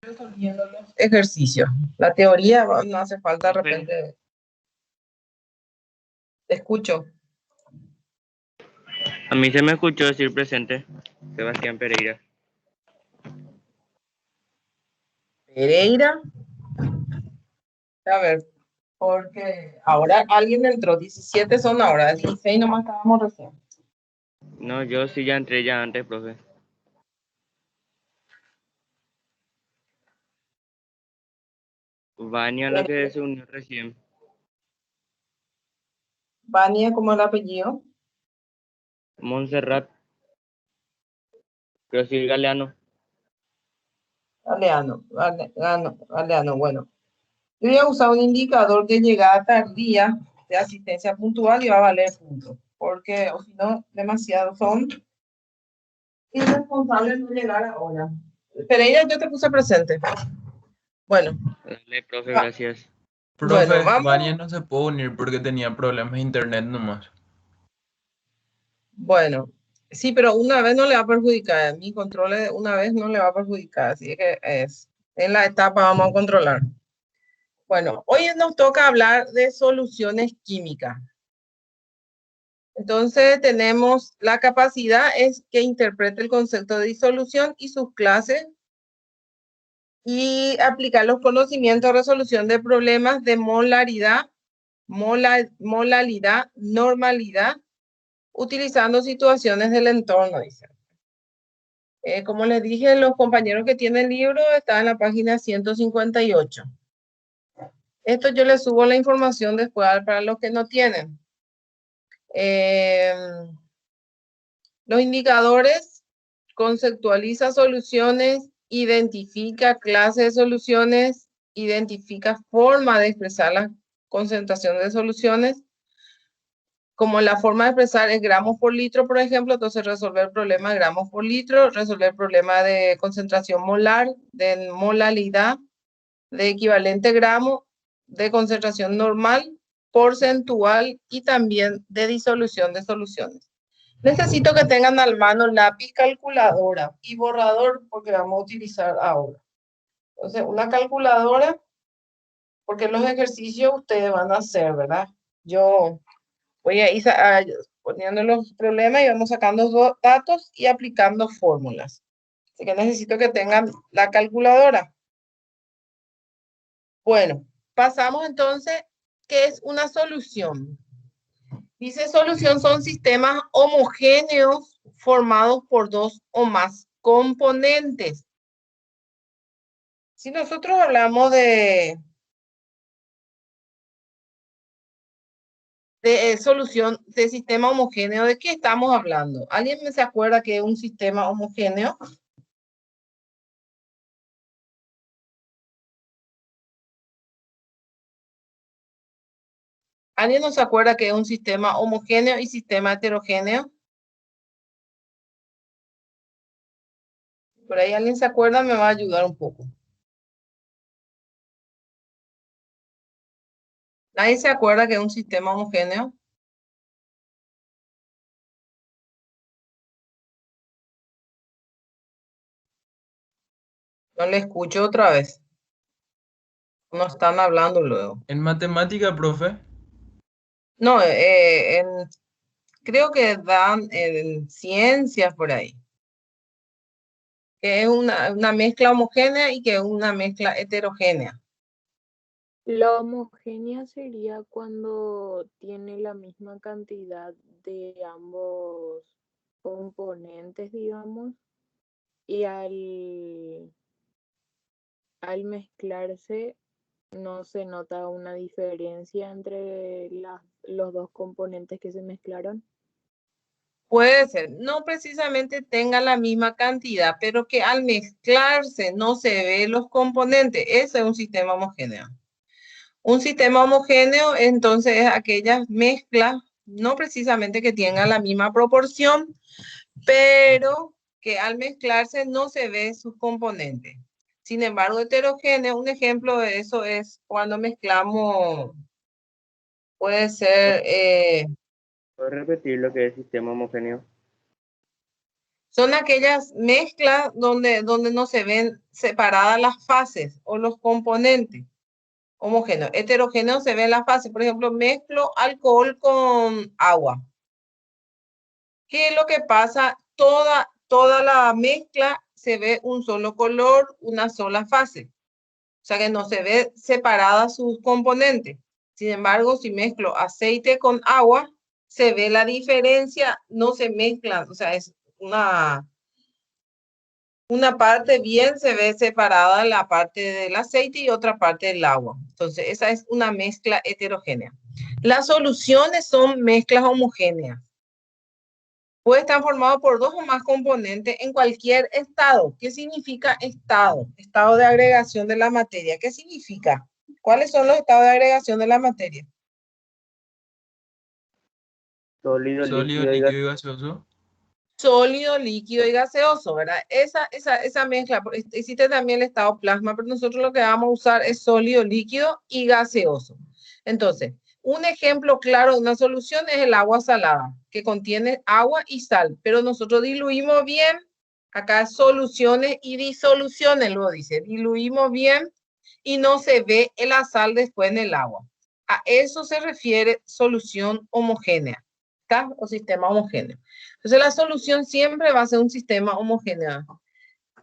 resolviendo los ejercicios. La teoría no hace falta de Profe. repente. Te escucho. A mí se me escuchó decir presente, Sebastián Pereira. Pereira. A ver, porque ahora alguien entró, 17 son ahora, 16 nomás estábamos recién. No, yo sí ya entré ya antes, profe. Vania la que se unió recién. Vania, ¿cómo es el apellido? Montserrat. Pero sí, Galeano. Galeano, bueno. Yo voy a usar un indicador de llegada tardía de asistencia puntual y va a valer puntos, porque o si no, demasiado son irresponsables no llegar ahora. Pereira, yo te puse presente. Bueno. Dale, profe, gracias. Profe, Bueno, vamos. Vania no se pudo unir porque tenía problemas de internet nomás. Bueno, sí, pero una vez no le va a perjudicar. Mi control una vez no le va a perjudicar, así que es en la etapa vamos a controlar. Bueno, hoy nos toca hablar de soluciones químicas. Entonces tenemos la capacidad es que interprete el concepto de disolución y sus clases y aplicar los conocimientos de resolución de problemas de molaridad, molalidad, normalidad, utilizando situaciones del entorno, dice. Como les dije, los compañeros que tienen el libro están en la página 158. Esto yo les subo la información después para los que no tienen. Los indicadores, conceptualiza soluciones, identifica clases de soluciones, identifica forma de expresar la concentración de soluciones. Como la forma de expresar es gramos por litro, por ejemplo, entonces resolver el problema de gramos por litro, resolver el problema de concentración molar, de molalidad, de equivalente gramo, de concentración normal, porcentual y también de disolución de soluciones. Necesito que tengan al mano lápiz, calculadora y borrador porque vamos a utilizar ahora. Entonces, una calculadora, porque los ejercicios ustedes van a hacer, ¿verdad? Yo voy a ir poniendo los problemas y vamos sacando datos y aplicando fórmulas. Así que necesito que tengan la calculadora. Bueno, pasamos entonces, ¿qué es una solución? Dice solución son sistemas homogéneos formados por dos o más componentes. Si nosotros hablamos de solución de sistema homogéneo, ¿de qué estamos hablando? ¿Alguien se acuerda que es un sistema homogéneo? ¿Alguien nos acuerda que es un sistema homogéneo y sistema heterogéneo? Por ahí alguien se acuerda, me va a ayudar un poco. ¿Nadie se acuerda que es un sistema homogéneo? No le escucho otra vez. No están hablando luego. ¿En matemática, profe? No, creo que dan en ciencias por ahí. Que es una mezcla homogénea y que es una mezcla heterogénea. La homogénea sería cuando tiene la misma cantidad de ambos componentes, digamos, y al mezclarse no se nota una diferencia entre los dos componentes que se mezclaron. Puede ser, no precisamente tenga la misma cantidad, pero que al mezclarse no se ve los componentes. Ese es un sistema homogéneo. Un sistema homogéneo, entonces, es aquellas mezclas, no precisamente que tengan la misma proporción, pero que al mezclarse no se ve sus componentes. Sin embargo, heterogéneo, un ejemplo de eso es cuando mezclamos, puede ser... ¿Puedes repetir lo que es sistema homogéneo? Son aquellas mezclas donde no se ven separadas las fases o los componentes homogéneos. Heterogéneos se ven las fases. Por ejemplo, mezclo alcohol con agua. ¿Qué es lo que pasa? Toda la mezcla se ve un solo color, una sola fase. O sea que no se ve separadas sus componentes. Sin embargo, si mezclo aceite con agua, se ve la diferencia, no se mezclan. O sea, es una parte bien se ve separada la parte del aceite y otra parte del agua. Entonces, esa es una mezcla heterogénea. Las soluciones son mezclas homogéneas. Puede estar formado por dos o más componentes en cualquier estado. ¿Qué significa estado? Estado de agregación de la materia. ¿Qué significa? ¿Cuáles son los estados de agregación de la materia? Sólido, Sólido, líquido y líquido y gaseoso. Sólido, líquido y gaseoso, ¿verdad? Esa mezcla, existe también el estado plasma, pero nosotros lo que vamos a usar es sólido, líquido y gaseoso. Entonces, un ejemplo claro de una solución es el agua salada, que contiene agua y sal, pero nosotros diluimos bien, acá soluciones y disoluciones, lo dice, diluimos bien y no se ve la sal después en el agua. A eso se refiere solución homogénea, ¿está? O sistema homogéneo. Entonces la solución siempre va a ser un sistema homogéneo,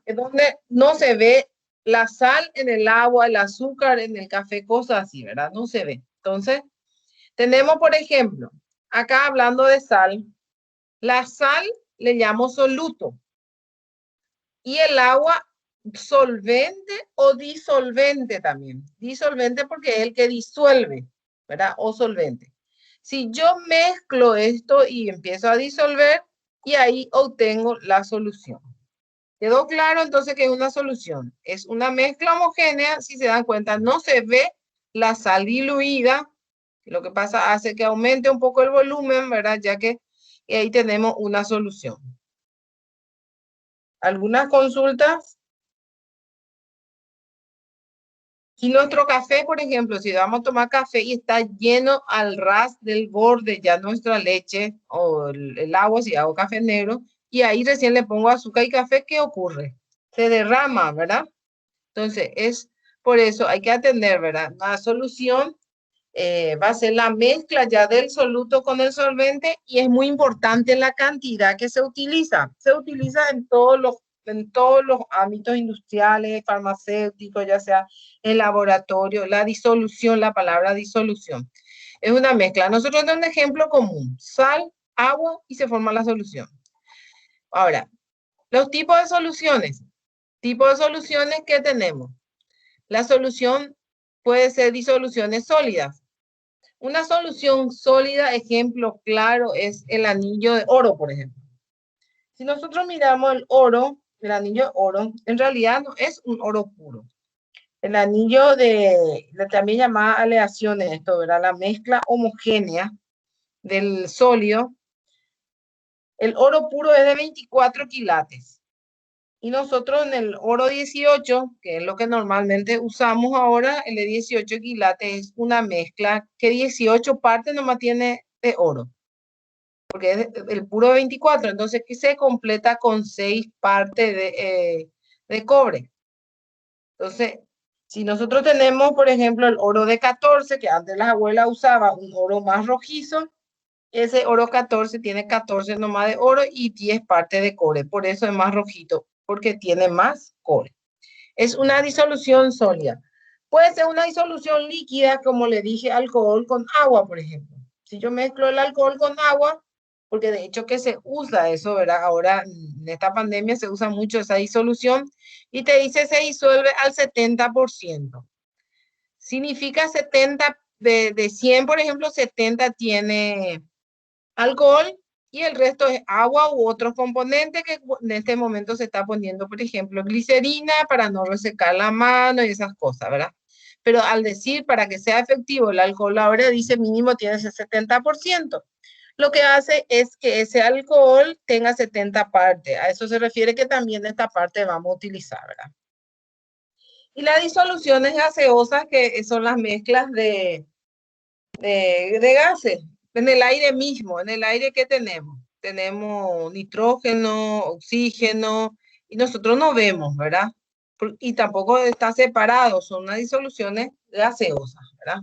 es donde no se ve la sal en el agua, el azúcar en el café, cosas así, ¿verdad? No se ve. Entonces, tenemos, por ejemplo, acá hablando de sal, la sal le llamo soluto y el agua solvente o disolvente también. Disolvente porque es el que disuelve, ¿verdad? O solvente. Si yo mezclo esto y empiezo a disolver, y ahí obtengo la solución. ¿Quedó claro entonces que es una solución? Es una mezcla homogénea, si se dan cuenta, no se ve la sal diluida, lo que pasa hace que aumente un poco el volumen, ¿verdad? Ya que ahí tenemos una solución. ¿Algunas consultas? Si nuestro café, por ejemplo, si vamos a tomar café y está lleno al ras del borde ya nuestra leche o el agua, si hago café negro, y ahí recién le pongo azúcar y café, ¿qué ocurre? Se derrama, ¿verdad? Entonces, es por eso hay que atender, ¿verdad? La solución va a ser la mezcla ya del soluto con el solvente y es muy importante la cantidad que se utiliza. Se utiliza en todos los ámbitos industriales, farmacéuticos, ya sea en laboratorio, la disolución, la palabra disolución. Es una mezcla. Nosotros tenemos un ejemplo común, sal, agua y se forma la solución. Ahora, los tipos de soluciones. Tipos de soluciones que tenemos. La solución puede ser disoluciones sólidas. Una solución sólida, ejemplo claro, es el anillo de oro, por ejemplo. Si nosotros miramos el oro, el anillo de oro, en realidad no es un oro puro. El anillo también llamada aleaciones, esto era la mezcla homogénea del sólido. El oro puro es de 24 quilates. Y nosotros en el oro 18, que es lo que normalmente usamos ahora, el de 18 quilates es una mezcla que 18 partes nomás tiene de oro, porque es el puro 24, entonces que se completa con 6 partes de cobre. Entonces, si nosotros tenemos, por ejemplo, el oro de 14, que antes las abuelas usaban un oro más rojizo, ese oro 14 tiene 14 nomás de oro y 10 partes de cobre, por eso es más rojito, porque tiene más cobre. Es una disolución sólida. Puede ser una disolución líquida, como le dije, alcohol con agua, por ejemplo. Si yo mezclo el alcohol con agua, porque de hecho que se usa eso, ¿verdad? Ahora en esta pandemia se usa mucho esa disolución y te dice se disuelve al 70%. Significa 70, de 100, por ejemplo, 70 tiene alcohol y el resto es agua u otros componentes que en este momento se está poniendo, por ejemplo, glicerina para no resecar la mano y esas cosas, ¿verdad? Pero al decir para que sea efectivo el alcohol, ahora dice mínimo tiene ese 70%. Lo que hace es que ese alcohol tenga 70 partes. A eso se refiere que también esta parte vamos a utilizar, ¿verdad? Y las disoluciones gaseosas, que son las mezclas de gases, en el aire mismo, en el aire que tenemos. tenemos nitrógeno, oxígeno, y nosotros no vemos, ¿verdad? Y tampoco está separado, son unas disoluciones gaseosas, ¿verdad?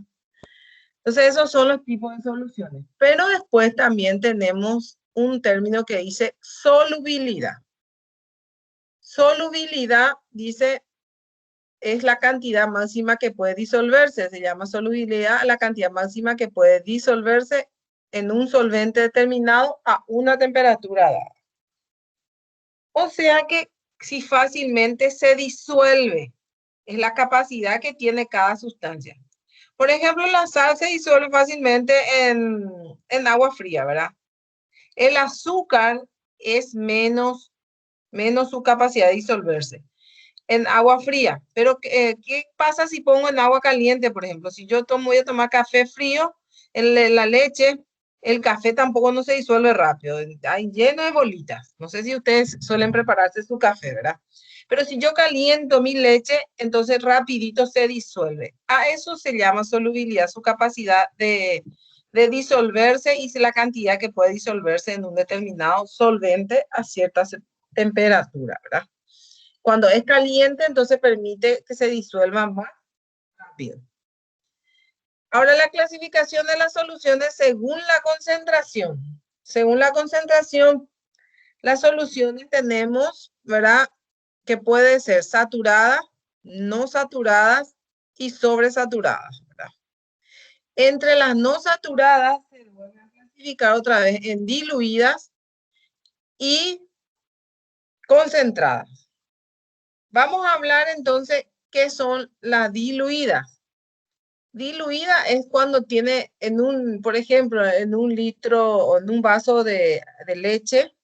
Entonces esos son los tipos de soluciones. Pero después también tenemos un término que dice solubilidad. Solubilidad dice es la cantidad máxima que puede disolverse. Se llama solubilidad la cantidad máxima que puede disolverse en un solvente determinado a una temperatura dada. O sea que si fácilmente se disuelve, es la capacidad que tiene cada sustancia. Por ejemplo, la sal se disuelve fácilmente en agua fría, ¿verdad? El azúcar es menos su capacidad de disolverse en agua fría. Pero, ¿qué pasa si pongo en agua caliente, por ejemplo? Si yo voy a tomar café frío, la leche, el café tampoco no se disuelve rápido. Hay lleno de bolitas. No sé si ustedes suelen prepararse su café, ¿verdad? Pero si yo caliento mi leche, entonces rapidito se disuelve. A eso se llama solubilidad, su capacidad de disolverse y la cantidad que puede disolverse en un determinado solvente a cierta temperatura, ¿verdad? Cuando es caliente, entonces permite que se disuelva más rápido. Ahora, la clasificación de las soluciones según la concentración. Según la concentración, las soluciones tenemos, ¿verdad? Que puede ser saturadas, no saturadas y sobresaturadas, ¿verdad? Entre las no saturadas se vuelve a clasificar otra vez en diluidas y concentradas. Vamos a hablar entonces qué son las diluidas. Diluida es cuando tiene por ejemplo, en un litro o en un vaso de leche,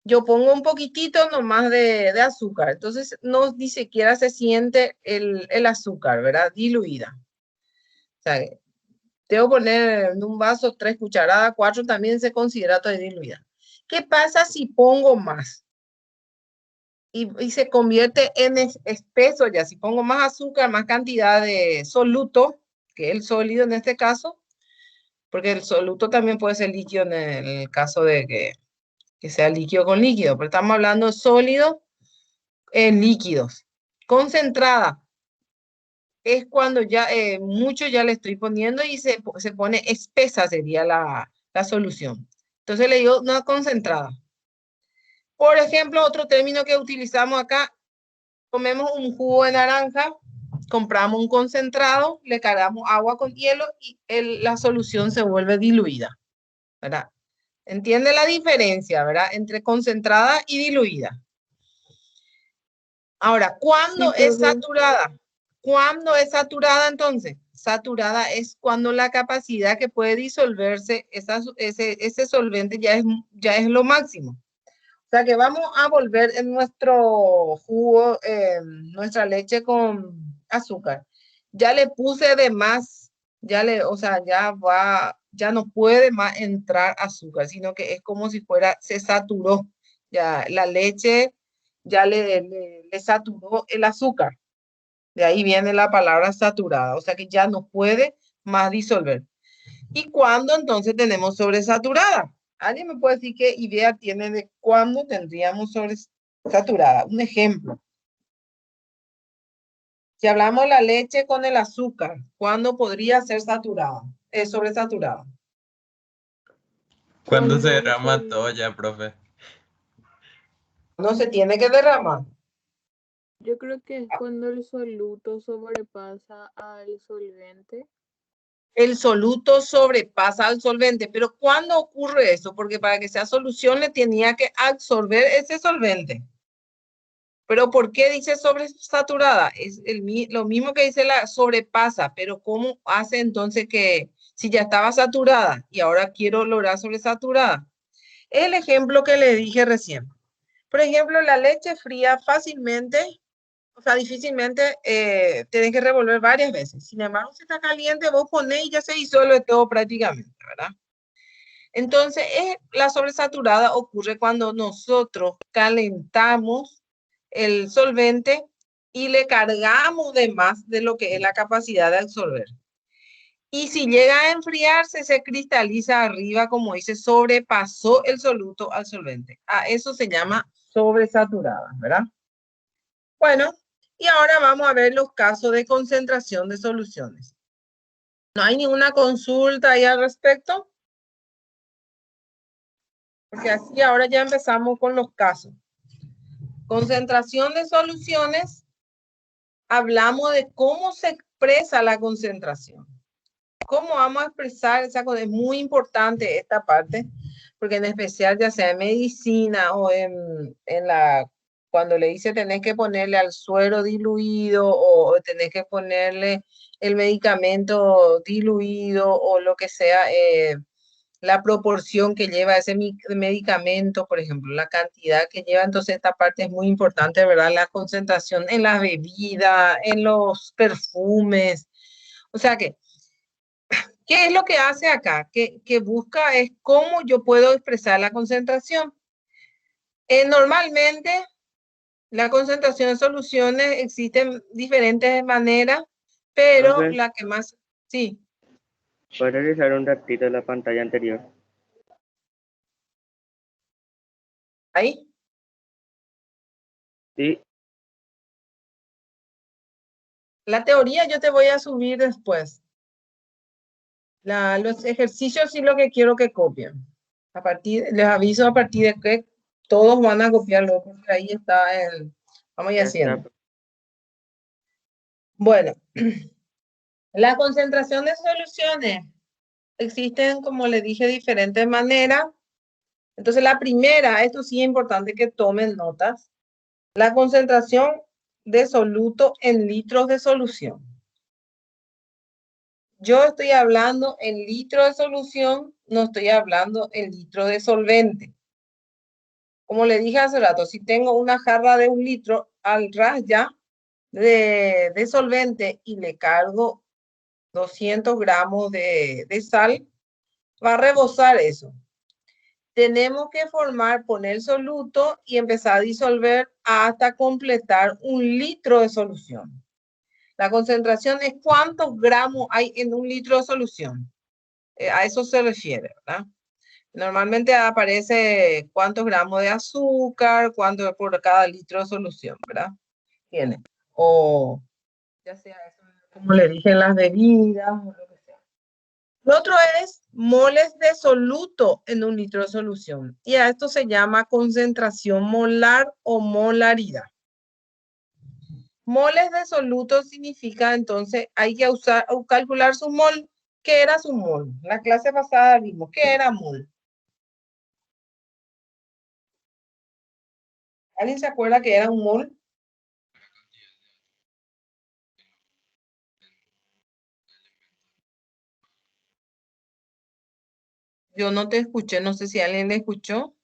yo pongo un poquitito nomás de azúcar. Entonces, ni siquiera se siente el azúcar, ¿verdad? Diluida. O sea, debo poner en un vaso 3 cucharadas, 4, también se considera diluida. ¿Qué pasa si pongo más? Y se convierte en espeso ya. Si pongo más azúcar, más cantidad de soluto, que es el sólido en este caso, porque el soluto también puede ser líquido en el caso de que sea líquido con líquido, pero estamos hablando de sólido en líquidos. Concentrada es cuando ya mucho ya le estoy poniendo y se pone espesa, sería la solución. Entonces le digo una concentrada. Por ejemplo, otro término que utilizamos acá, comemos un jugo de naranja, compramos un concentrado, le cargamos agua con hielo y la solución se vuelve diluida, ¿verdad? ¿Entiende la diferencia, verdad? Entre concentrada y diluida. Ahora, ¿cuándo es saturada? ¿Cuándo es saturada entonces? Saturada es cuando la capacidad que puede disolverse ese solvente ya es lo máximo. O sea que vamos a volver en nuestro jugo, nuestra leche con azúcar. Ya le puse de más, o sea, ya no puede más entrar azúcar, sino que es como si se saturó. Ya la leche ya le saturó el azúcar. De ahí viene la palabra saturada, o sea que ya no puede más disolver. ¿Y cuándo entonces tenemos sobresaturada? ¿Alguien me puede decir qué idea tiene de cuándo tendríamos sobresaturada? Un ejemplo. Si hablamos de la leche con el azúcar, ¿cuándo podría ser saturada? Sobresaturada. Cuando se derrama todo ya, profe. No se tiene que derramar. Yo creo que es cuando el soluto sobrepasa al solvente. El soluto sobrepasa al solvente, pero ¿cuándo ocurre eso? Porque para que sea solución le tenía que absorber ese solvente. Pero ¿por qué dice sobresaturada? Es lo mismo que dice la sobrepasa, pero ¿cómo hace entonces que si ya estaba saturada y ahora quiero lograr sobresaturada? El ejemplo que le dije recién. Por ejemplo, la leche fría fácilmente, o sea, difícilmente tenés que revolver varias veces. Sin embargo, si está caliente, vos ponés y ya se disuelve todo prácticamente, ¿verdad? Entonces, la sobresaturada ocurre cuando nosotros calentamos el solvente y le cargamos de más de lo que es la capacidad de absorber. Y si llega a enfriarse, se cristaliza arriba, como dice, sobrepasó el soluto al solvente. A eso se llama sobresaturada, ¿verdad? Bueno, y ahora vamos a ver los casos de concentración de soluciones. ¿No hay ninguna consulta ahí al respecto? Porque así ahora ya empezamos con los casos. Concentración de soluciones, hablamos de cómo se expresa la concentración. ¿Cómo vamos a expresar esa cosa? Es muy importante esta parte, porque en especial ya sea en medicina o cuando le dice tenés que ponerle al suero diluido o tenés que ponerle el medicamento diluido o lo que sea, la proporción que lleva ese medicamento, por ejemplo, la cantidad que lleva. Entonces esta parte es muy importante, ¿verdad? La concentración en la bebida, en los perfumes. O sea que, ¿qué es lo que hace acá? Que busca es cómo yo puedo expresar la concentración. Normalmente, la concentración de soluciones existen diferentes maneras, pero Profe, la que más, sí, ¿puedes revisar un ratito la pantalla anterior? ahí. Sí, La teoría yo te voy a subir después. Los ejercicios sí lo que quiero que copien. Les aviso a partir de que todos van a copiarlo, porque ahí está vamos a ir ya haciendo. está. Bueno, la concentración de soluciones existen, como le dije, diferentes maneras. Entonces, la primera, esto sí es importante que tomen notas, la concentración de soluto en litros de solución. Yo estoy hablando en litro de solución, no estoy hablando en litro de solvente. Como le dije hace rato, si tengo una jarra de 1 litro, al ras ya de solvente y le cargo 200 gramos de sal, va a rebosar eso. Tenemos que poner soluto y empezar a disolver hasta completar 1 litro de solución. La concentración es cuántos gramos hay en 1 litro de solución. A eso se refiere, ¿verdad? Normalmente aparece cuántos gramos de azúcar, cuánto por cada litro de solución, ¿verdad? Tiene. O ya sea eso, como le dije, en las bebidas o lo que sea. Lo otro es moles de soluto en 1 litro de solución. Y a esto se llama concentración molar o molaridad. Moles de soluto significa, entonces, hay que calcular su mol. ¿Qué era su mol? La clase pasada vimos, ¿qué era mol? ¿Alguien se acuerda que era un mol? Yo no te escuché, no sé si alguien le escuchó.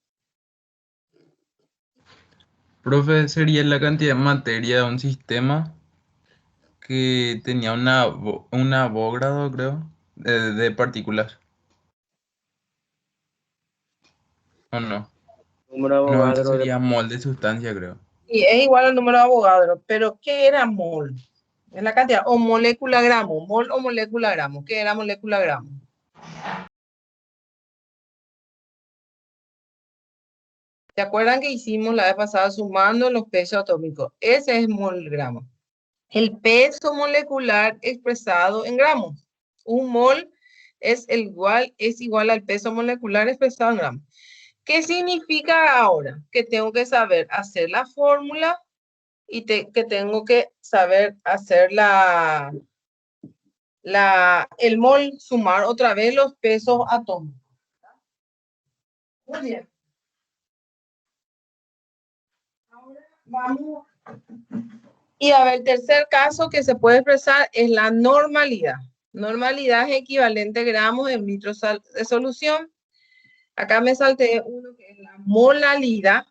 Profe, sería la cantidad de materia de un sistema que tenía un Avogadro, creo, de partículas. ¿O no? Número de No, esto Avogadro de... sería mol de sustancia, creo. Y es igual al número de Avogadro, pero ¿qué era mol? Es la cantidad, o molécula gramo, mol o molécula gramo. ¿Qué era molécula gramo? ¿Se acuerdan que hicimos la vez pasada sumando los pesos atómicos? Ese es mol gramo. El peso molecular expresado en gramos. Un mol es igual al peso molecular expresado en gramos. ¿Qué significa ahora? Que tengo que saber hacer la fórmula y que tengo que saber hacer el mol, sumar otra vez los pesos atómicos. Muy bien. Ahora vamos. Y a ver, el tercer caso que se puede expresar es la normalidad. Normalidad es equivalente a gramos en litros de solución. Acá me salté uno que es la molalidad.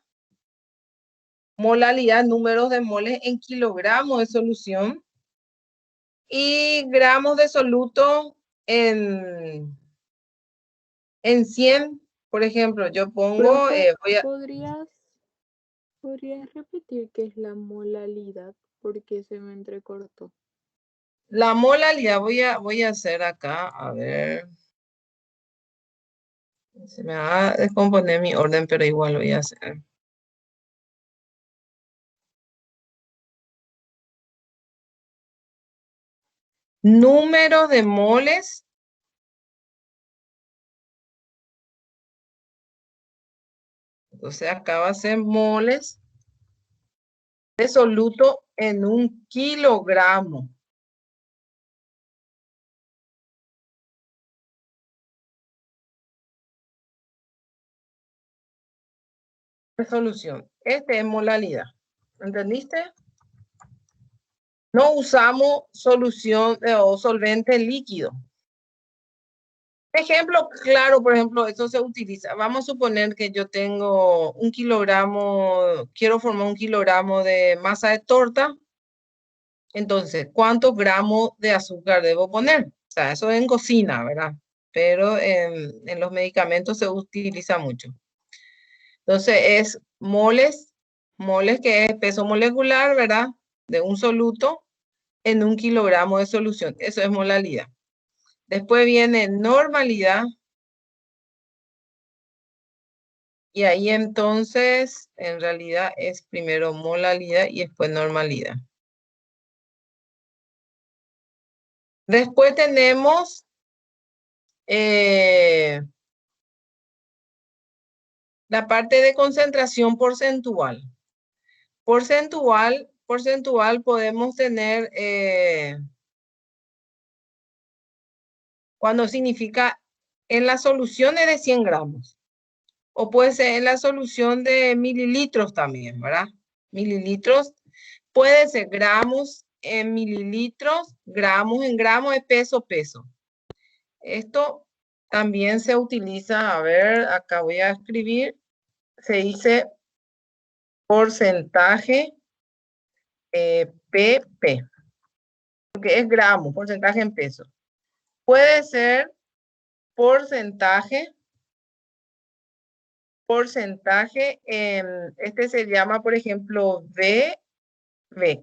Molalidad, números de moles en kilogramos de solución. Y gramos de soluto en 100. Por ejemplo, yo pongo, Profe, voy a, ¿podrías repetir qué es la molalidad? Porque se me entrecortó. La molalidad voy a hacer acá, a ver. Se me va a descomponer mi orden, pero igual voy a hacer. Número de moles Entonces acá va a ser moles de soluto en 1 kilogramo. De solución. Este es molalidad. ¿Entendiste? No usamos solución o solvente líquido. Ejemplo claro, por ejemplo, esto se utiliza. Vamos a suponer que yo tengo 1 kilogramo, quiero formar 1 kilogramo de masa de torta. Entonces, ¿cuántos gramos de azúcar debo poner? O sea, eso en cocina, ¿verdad? Pero en los medicamentos se utiliza mucho. Entonces, es moles que es peso molecular, ¿verdad? De un soluto en 1 kilogramo de solución. Eso es molalidad. Después viene normalidad. Y ahí entonces, en realidad es primero molalidad y después normalidad. Después tenemos la parte de concentración porcentual. Porcentual podemos tener cuando significa en las soluciones de 100 gramos. O puede ser en la solución de mililitros también, ¿verdad? Mililitros. Puede ser gramos en mililitros, gramos en gramos de peso. Esto también se utiliza, a ver, acá voy a escribir, se dice porcentaje PP, porque es gramo, porcentaje en peso. Puede ser porcentaje, este se llama, por ejemplo, V,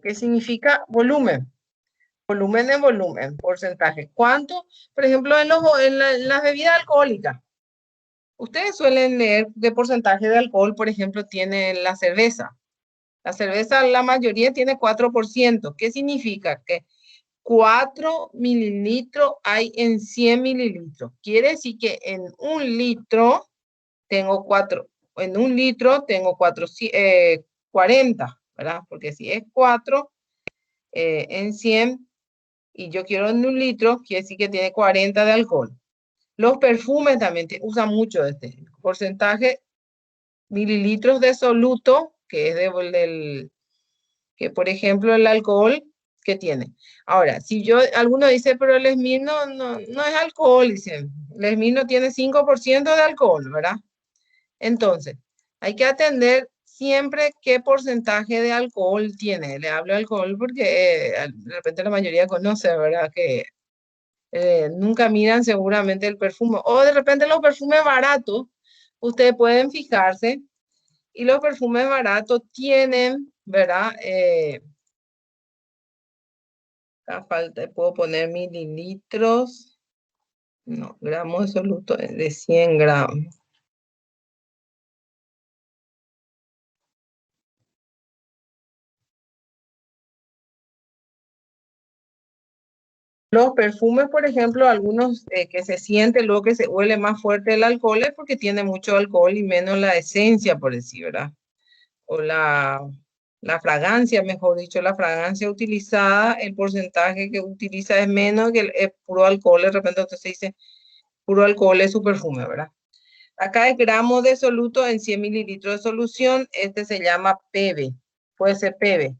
que significa volumen. Volumen de volumen, porcentaje. ¿Cuánto? Por ejemplo, en las bebidas alcohólicas. Ustedes suelen leer qué porcentaje de alcohol, por ejemplo, tiene la cerveza. La cerveza, la mayoría tiene 4%. ¿Qué significa? Que 4 mililitros hay en 100 mililitros. Quiere decir que en 1 litro tengo 40, ¿verdad? Porque si es 4 en 100 y yo quiero en 1 litro, quiere decir que tiene 40 de alcohol. Los perfumes también usan mucho este porcentaje, mililitros de soluto, que es que por ejemplo el alcohol que tiene. Ahora, si alguno dice, pero el Esmirno no es alcohol, dicen, el Esmirno tiene 5% de alcohol, ¿verdad? Entonces, hay que atender siempre qué porcentaje de alcohol tiene. Le hablo de alcohol porque de repente la mayoría conoce, ¿verdad? Que nunca miran seguramente el perfume. O de repente los perfumes baratos, ustedes pueden fijarse. Y los perfumes baratos tienen, ¿verdad? A falta, puedo poner mililitros. No, gramos de soluto de 100 gramos. Los perfumes, por ejemplo, algunos que se siente, luego que se huele más fuerte el alcohol es porque tiene mucho alcohol y menos la esencia, por decir, ¿verdad? O la fragancia, mejor dicho, la fragancia utilizada, el porcentaje que utiliza es menos que el puro alcohol. De repente usted se dice, puro alcohol es su perfume, ¿verdad? Acá es gramos de soluto en 100 mililitros de solución. Este se llama PB. Puede ser PB.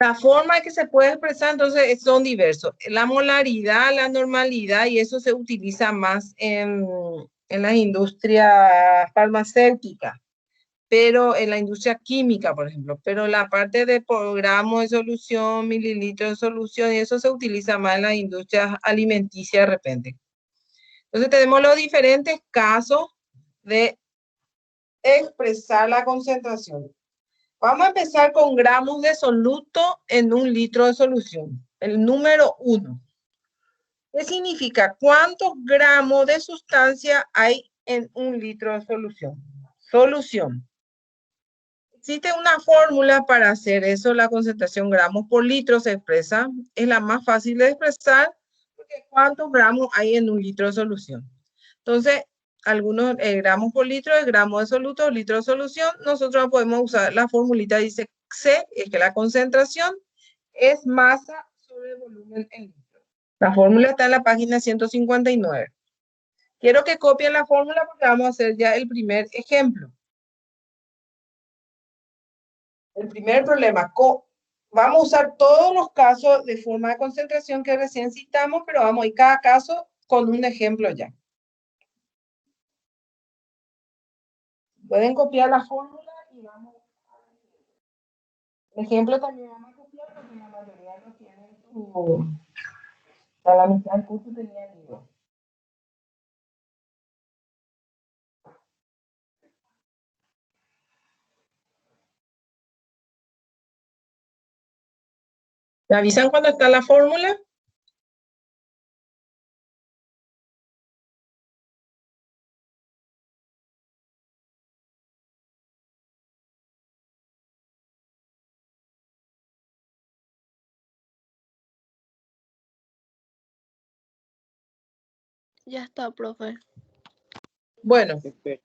La forma que se puede expresar, entonces, son diversos. La molaridad, la normalidad, y eso se utiliza más en las industrias farmacéuticas, pero en la industria química, por ejemplo. Pero la parte de gramos de solución, mililitros de solución, y eso se utiliza más en las industrias alimenticias de repente. Entonces, tenemos los diferentes casos de expresar la concentración. Vamos a empezar con gramos de soluto en 1 litro de solución. El número 1. ¿Qué significa? ¿Cuántos gramos de sustancia hay en un litro de solución? Solución. Existe una fórmula para hacer eso, la concentración gramos por litro se expresa. Es la más fácil de expresar, porque ¿cuántos gramos hay en un litro de solución? Entonces, algunos gramos por litro es gramos de soluto, litro de solución. Nosotros podemos usar la formulita, dice C, es que la concentración es masa sobre volumen en litro. La fórmula está en la página 159. Quiero que copien la fórmula porque vamos a hacer ya el primer ejemplo. El primer problema, vamos a usar todos los casos de forma de concentración que recién citamos, pero vamos a ir cada caso con un ejemplo ya. Pueden copiar la fórmula y vamos a ver. El ejemplo también vamos a copiar porque la mayoría no tienen la mitad del curso tenía el libro. ¿Me avisan cuando está la fórmula? Ya está, profe. Bueno, Profe.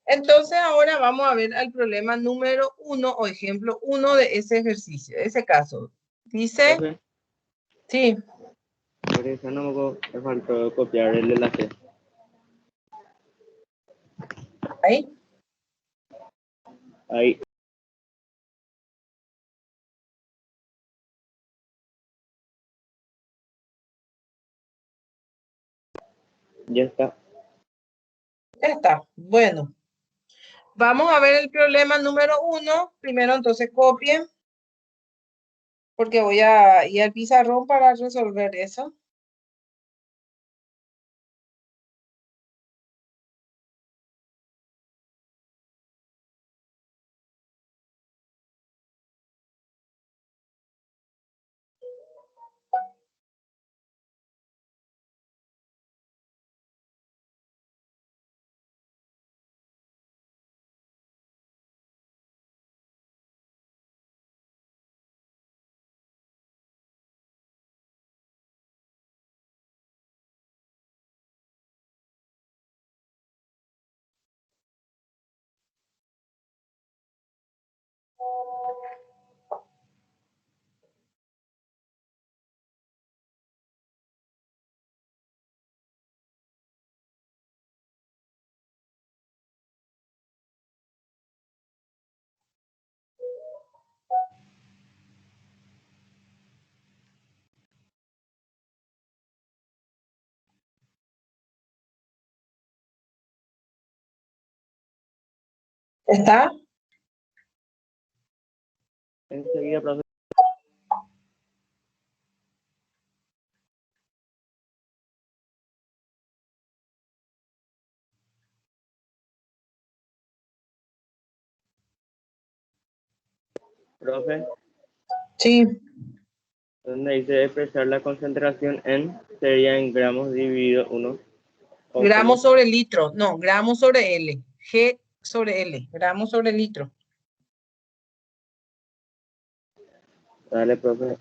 entonces ahora vamos a ver el problema número 1 o ejemplo 1 de ese ejercicio, de ese caso. Dice, Profe, sí, por eso no me faltó copiar el enlace. ahí. Ahí. Ya está. Ya está. Bueno, vamos a ver el problema número 1. Primero entonces copien, porque voy a ir al pizarrón para resolver eso. ¿Está? Enseguida, profe. Profe, Sí. donde dice expresar la concentración en, sería en gramos dividido 1. Gramos sobre litro. No, gramos sobre L. G sobre L. Gramos sobre litro. Dale, profe.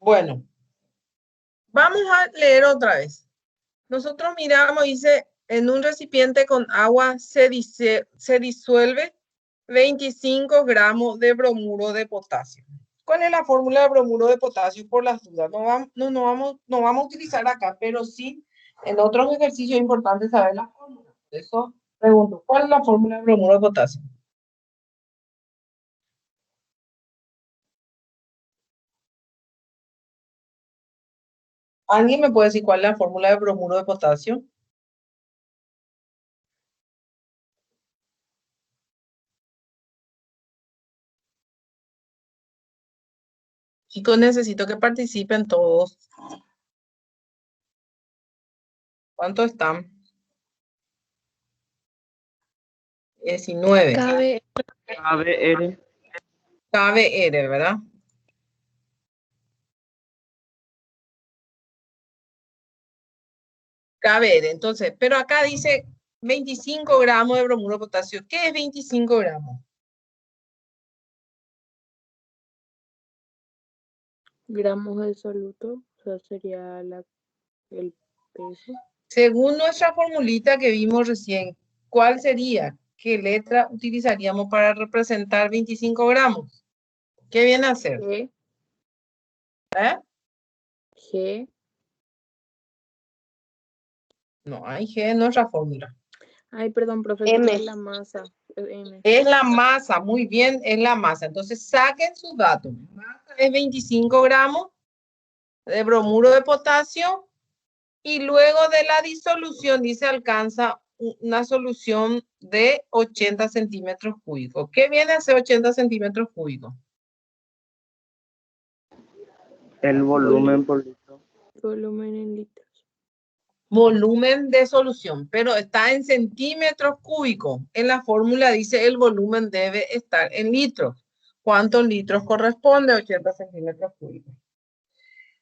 Bueno, vamos a leer otra vez. Nosotros miramos, dice, en un recipiente con agua se disuelve 25 gramos de bromuro de potasio. ¿Cuál es la fórmula de bromuro de potasio? Por las dudas, no vamos a utilizar acá, pero sí en otros ejercicios es importante saber la fórmula. Por eso pregunto, ¿cuál es la fórmula de bromuro de potasio? ¿Alguien me puede decir cuál es la fórmula de bromuro de potasio? Chicos, necesito que participen todos. ¿Cuántos están? 19. KBR. KBR, ¿verdad? KBR. Entonces, pero acá dice 25 gramos de bromuro de potasio. ¿Qué es 25 gramos? Gramos de soluto, o sea, sería el peso. Según nuestra formulita que vimos recién, ¿cuál sería? ¿Qué letra utilizaríamos para representar 25 gramos? ¿Qué viene a ser? G, ¿Eh? G. No, hay G en nuestra fórmula. Ay, perdón, profesor, M. es la masa. M. Es la masa, muy bien, es la masa. Entonces saquen sus datos. Masa es 25 gramos de bromuro de potasio y luego de la disolución dice alcanza una solución de 80 centímetros cúbicos. ¿Qué viene a ser 80 centímetros cúbicos? El volumen por litro. Volumen en litros. Volumen de solución, pero está en centímetros cúbicos. En la fórmula dice el volumen debe estar en litros. ¿Cuántos litros corresponde a 80 centímetros cúbicos?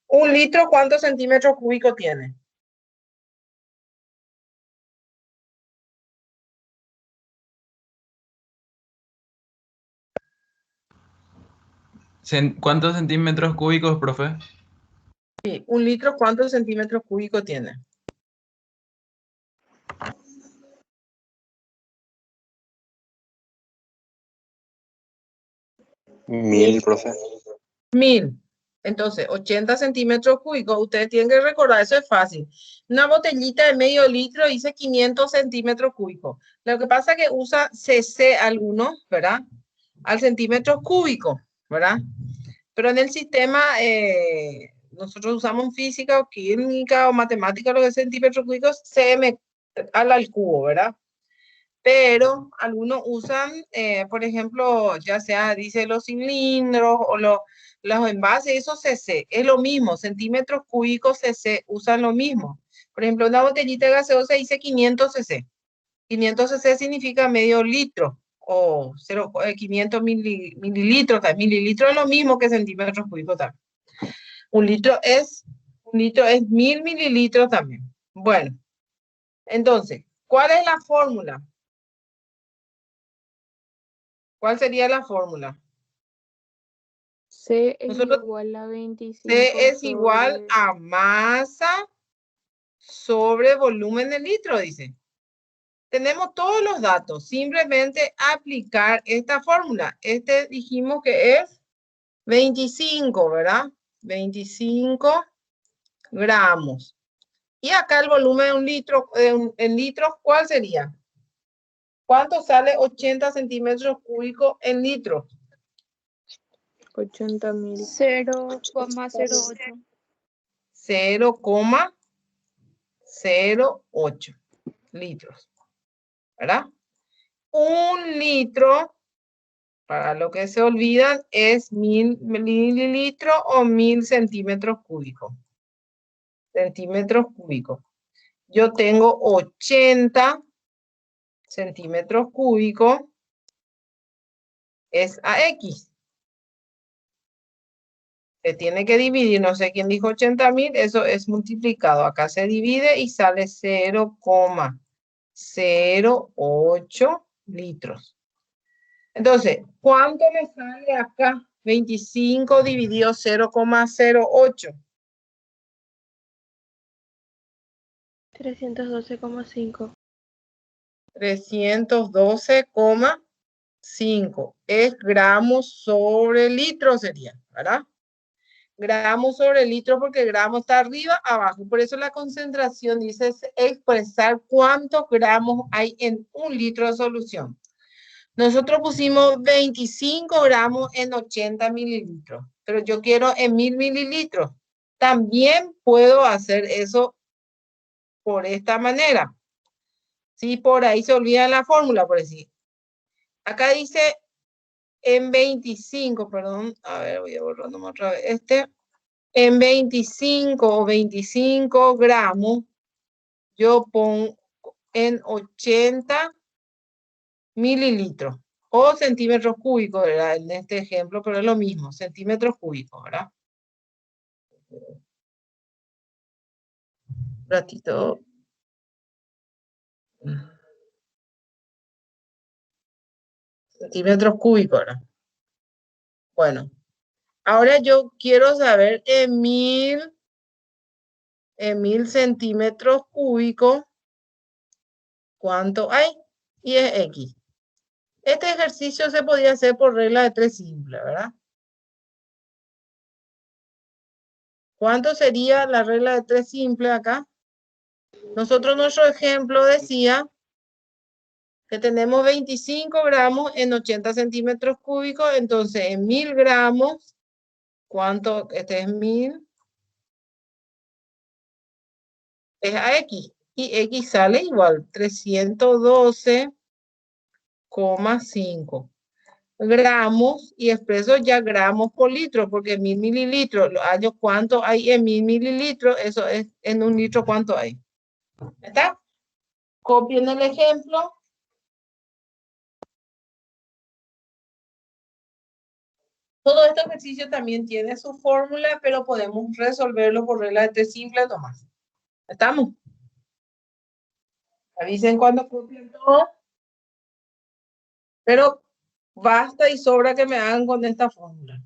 Un litro, ¿cuántos centímetros cúbicos tiene? ¿Cuántos centímetros cúbicos, profe? Sí, un litro, ¿cuántos centímetros cúbicos tiene? Mil, profe. 1000. Entonces, 80 centímetros cúbicos. Ustedes tienen que recordar, eso es fácil. Una botellita de medio litro dice 500 centímetros cúbicos. Lo que pasa es que usa cc algunos, ¿verdad? Al centímetro cúbico, ¿verdad? Pero en el sistema, nosotros usamos física o química o matemática, lo que es centímetros cúbicos, cm al cubo, ¿verdad? Pero algunos usan, por ejemplo, ya sea, dice los cilindros o los envases, eso cc, es lo mismo, centímetros cúbicos cc usan lo mismo. Por ejemplo, una botellita de gaseosa dice 500 cc. 500 cc significa medio litro o 500 mililitros. Mililitro es lo mismo que centímetros cúbicos también. Un litro es 1000 mililitros también. Bueno, entonces, ¿cuál es la fórmula? ¿Cuál sería la fórmula? C es Nosotros, igual a 25 C es igual sobre... a masa sobre volumen en litro, dice. Tenemos todos los datos, simplemente aplicar esta fórmula. Este dijimos que es 25, ¿verdad? 25 gramos. Y acá el volumen de un litro, en litros, ¿cuál sería? ¿Cuánto sale 80 centímetros cúbicos en litros? 80.000. 0,08. 0,08 litros, ¿verdad? Un litro, para lo que se olvidan, es 1000 mililitros o 1000 centímetros cúbicos. Centímetros cúbicos. Yo tengo 80 centímetros cúbicos, es AX. Se tiene que dividir, no sé quién dijo 80.000, eso es multiplicado. Acá se divide y sale 0,08 litros. Entonces, ¿cuánto me sale acá? 25 dividido 0,08. 312,5. 312,5 es gramos sobre litro sería, ¿verdad? Gramos sobre litro porque gramo está arriba, abajo. Por eso la concentración dice expresar cuántos gramos hay en un litro de solución. Nosotros pusimos 25 gramos en 80 mililitros, pero yo quiero en 1000 mililitros. También puedo hacer eso por esta manera. Si por ahí se olvida la fórmula, por decir. Acá dice en 25, perdón, a ver, voy a borrar nomás otra vez. En 25 o 25 gramos, yo pongo en 80 mililitros o centímetros cúbicos, ¿verdad? En este ejemplo, pero es lo mismo, centímetros cúbicos, ¿verdad? Un ratito. Centímetros cúbicos, ¿verdad? Bueno, ahora yo quiero saber en mil centímetros cúbicos cuánto hay, y es X. Este ejercicio se podía hacer por regla de 3 simple, ¿verdad? ¿Cuánto sería la regla de 3 simple acá? Nosotros nuestro ejemplo decía que tenemos 25 gramos en 80 centímetros cúbicos, entonces en 1000 gramos, ¿cuánto? Este es 1000, es a X, y X sale igual, 312,5 gramos, y expreso ya gramos por litro, porque 1000 mililitros, ¿cuánto hay en 1000 mililitros? Eso es en un litro, ¿cuánto hay? ¿Está? Copien el ejemplo. Todo este ejercicio también tiene su fórmula, pero podemos resolverlo por regla de 3 simple nomás. ¿Estamos? Avisen cuando copien todo. Pero basta y sobra que me hagan con esta fórmula.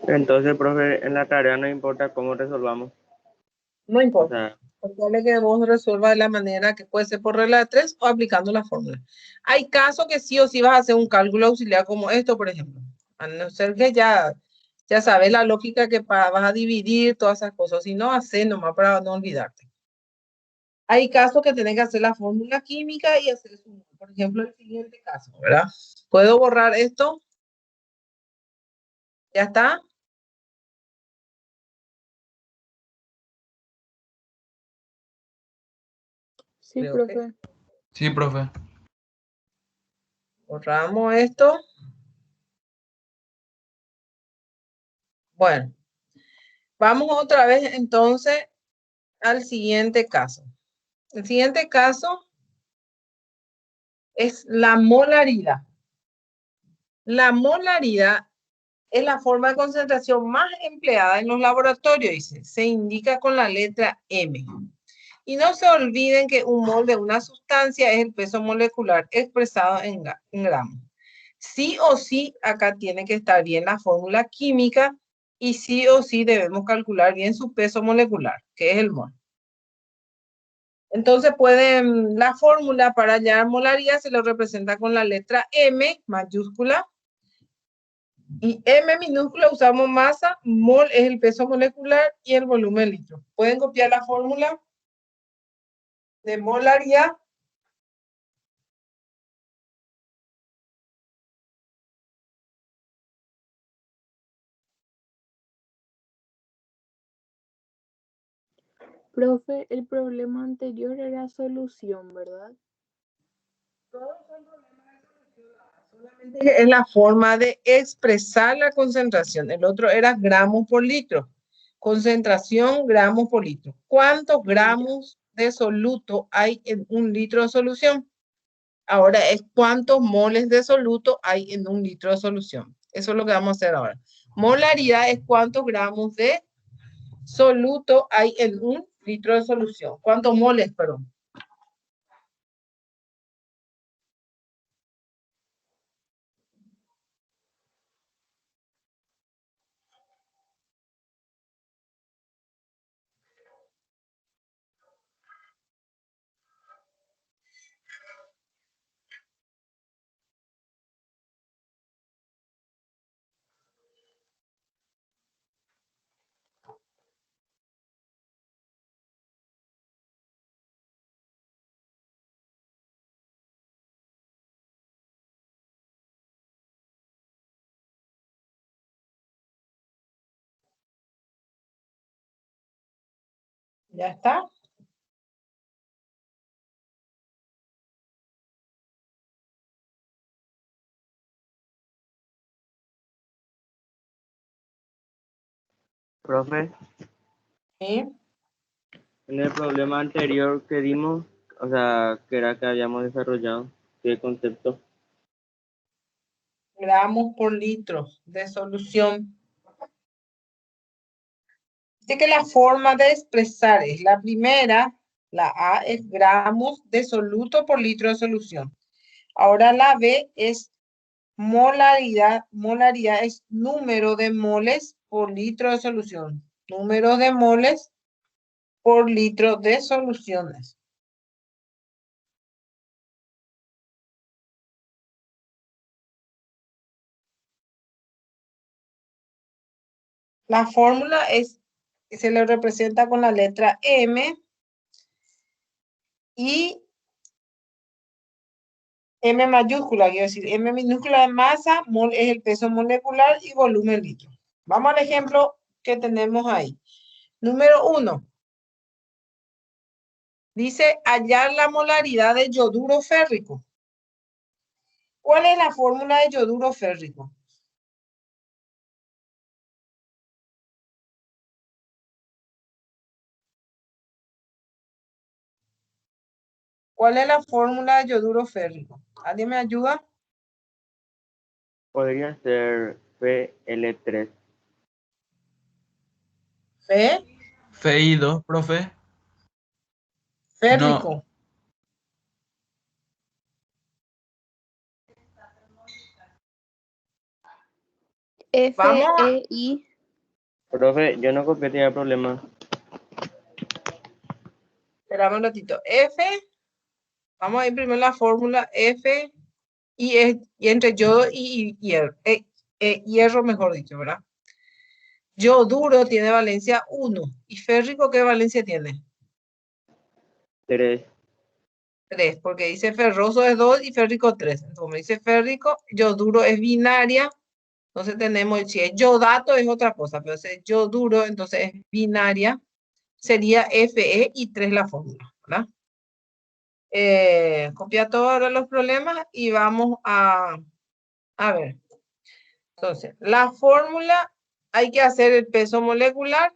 Entonces, profe, en la tarea no importa cómo resolvamos. No O importa. sea, Recuerde que vos resuelva de la manera que puede ser por regla de 3 o aplicando la fórmula. Hay casos que sí o sí vas a hacer un cálculo auxiliar como esto, por ejemplo. A no ser que ya sabes la lógica que vas a dividir todas esas cosas. Si no, hace nomás para no olvidarte. Hay casos que tenés que hacer la fórmula química y hacer su, por ejemplo, el siguiente caso, ¿verdad? ¿Puedo borrar esto? ¿Ya está? Sí, Creo que profe. Sí, profe. borramos esto. Bueno, vamos otra vez entonces al siguiente caso. El siguiente caso es la molaridad. La molaridad es la forma de concentración más empleada en los laboratorios, dice. Se indica con la letra M. Y no se olviden que un mol de una sustancia es el peso molecular expresado en gramos. Sí o sí, acá tiene que estar bien la fórmula química y sí o sí debemos calcular bien su peso molecular, que es el mol. Entonces la fórmula para hallar molaridad se lo representa con la letra M mayúscula. Y M minúscula usamos masa, mol es el peso molecular y el volumen litro. Pueden copiar la fórmula de molaridad. Profe, el problema anterior era solución, ¿verdad? Es la forma de expresar la concentración. El otro era gramos por litro. Concentración, gramos por litro. ¿Cuántos gramos de soluto hay en un litro de solución? Ahora es cuántos moles de soluto hay en un litro de solución. Eso es lo que vamos a hacer ahora. Molaridad es cuántos gramos de soluto hay en un litro de solución. ¿Cuántos moles, perdón? ¿Ya está? Profe, ¿Sí? en el problema anterior que dimos, o sea, que era que habíamos desarrollado, ¿qué concepto? Gramos por litro de solución. Dice que la forma de expresar es la primera, la A es gramos de soluto por litro de solución. Ahora la B es molaridad. Molaridad es número de moles por litro de solución. Número de moles por litro de soluciones. La fórmula se le representa con la letra M y M mayúscula, quiero decir, M minúscula de masa, mol es el peso molecular y volumen litro. Vamos al ejemplo que tenemos ahí. Número 1. Dice hallar la molaridad de yoduro férrico. ¿Cuál es la fórmula de yoduro férrico? ¿Cuál es la fórmula de yoduro férrico? ¿Alguien me ayuda? Podría ser Fl3. Fe, FI2, profe. férrico. No, Vamos a... FEI. Profe, yo no copié, tenía problema. Esperamos un ratito. F, vamos a ir primero la fórmula F y entre yodo y hierro, hierro, mejor dicho, ¿verdad? Yoduro tiene valencia 1 y férrico, ¿qué valencia tiene? 3. 3, porque dice ferroso es 2 y férrico 3. Entonces, como dice férrico, yoduro es binaria. Entonces tenemos, si es yodato es otra cosa, pero si es yoduro, entonces es binaria. Sería Fe y 3 la fórmula, ¿verdad? Copia todos ahora los problemas y vamos a ver. Entonces, la fórmula, hay que hacer el peso molecular.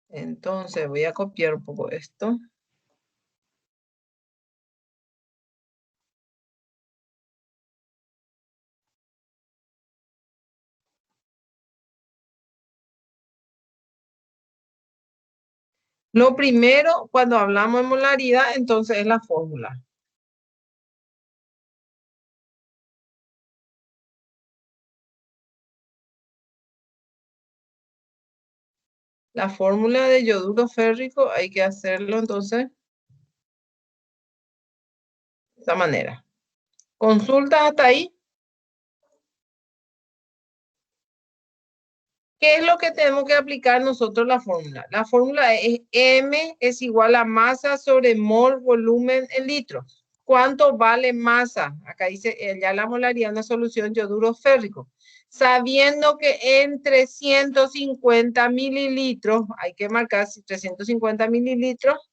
Entonces, voy a copiar un poco esto. Lo primero, cuando hablamos de molaridad, entonces es la fórmula. La fórmula de yoduro férrico hay que hacerlo entonces de esta manera. ¿Consultas hasta ahí? ¿Qué es lo que tenemos que aplicar nosotros la fórmula? La fórmula es M es igual a masa sobre mol volumen en litros. ¿Cuánto vale masa? Acá dice ya la molaridad de una solución yoduro férrico. Sabiendo que en 350 mililitros, hay que marcar 350 mililitros,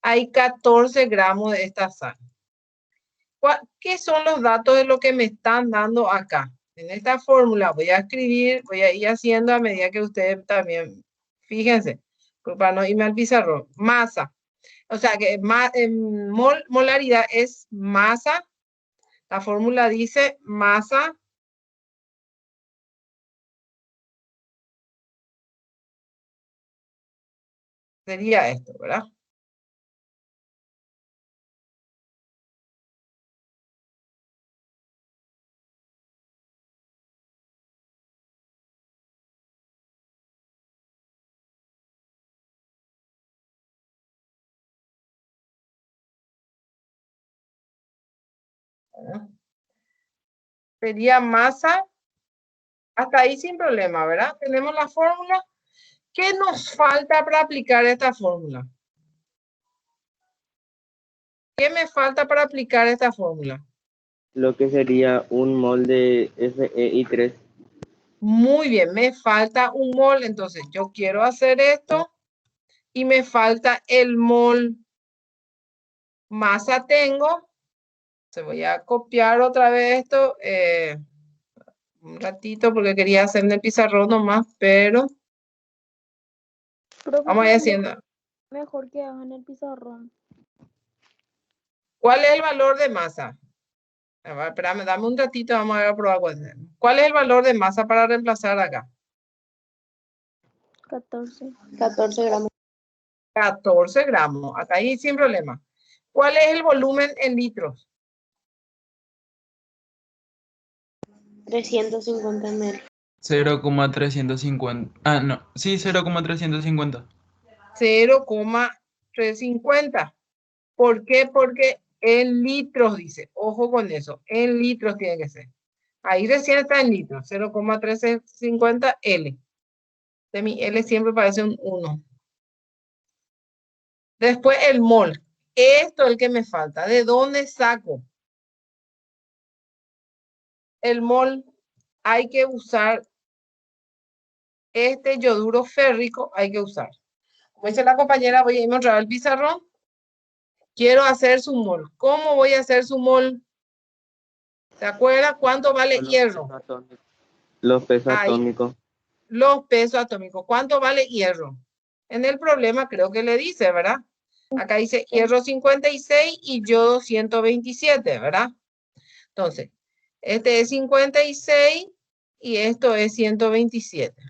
hay 14 gramos de esta sal. ¿Qué son los datos de lo que me están dando acá? En esta fórmula voy a escribir, voy a ir haciendo a medida que ustedes también, fíjense, para no irme al pizarrón. Masa, o sea que molaridad es masa. La fórmula dice masa sería esto, ¿verdad? Sería masa, hasta ahí sin problema, ¿verdad? Tenemos la fórmula. ¿Qué nos falta para aplicar esta fórmula? ¿Qué me falta para aplicar esta fórmula? Lo que sería un mol de FeI3. Muy bien, me falta un mol, entonces yo quiero hacer esto y me falta el mol. Masa tengo, se voy a copiar otra vez esto, Un ratito porque quería hacer en el pizarrón nomás, pero Profe, vamos a ir pero haciendo. mejor que hagan el pizarrón. ¿Cuál es el valor de masa? A ver, espérame, dame un ratito, vamos a ver a probar cuál es. ¿Cuál es el valor de masa para reemplazar acá? 14. 14 gramos. 14 gramos, acá ahí sin problema. ¿Cuál es el volumen en litros? 350 ml. 0,350. Ah, no. Sí, 0,350. 0,350. ¿Por qué? Porque en litros dice. Ojo con eso. En litros tiene que ser. Ahí recién está en litros. 0,350 L. De mi L siempre parece un 1. Después el mol. Esto es el que me falta. ¿De dónde saco? El mol hay que usar. Este yoduro férrico hay que usar. Como dice la compañera, voy a irme otra vez al pizarrón. Quiero hacer su mol. ¿Cómo voy a hacer su mol? ¿Se acuerda cuánto vale hierro? Los pesos Ahí, atómicos. los pesos atómicos. ¿Cuánto vale hierro? En el problema creo que le dice, ¿verdad? Acá dice hierro 56 y yodo 127, ¿verdad? Entonces, este es 56 y esto es 127.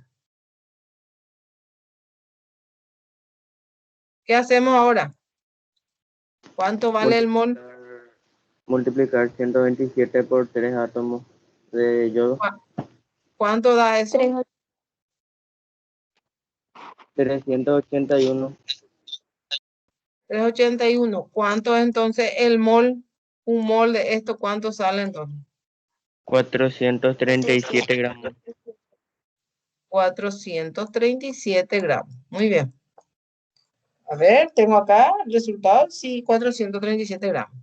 ¿Qué hacemos ahora? ¿Cuánto vale el mol? Multiplicar 127 por 3 átomos de yodo. ¿Cuánto da eso? 381. 381. ¿Cuánto es entonces el mol? Un mol de esto, ¿cuánto sale entonces? 437 gramos. 437 gramos. Muy bien. A ver, tengo acá el resultado. Sí, 437 gramos.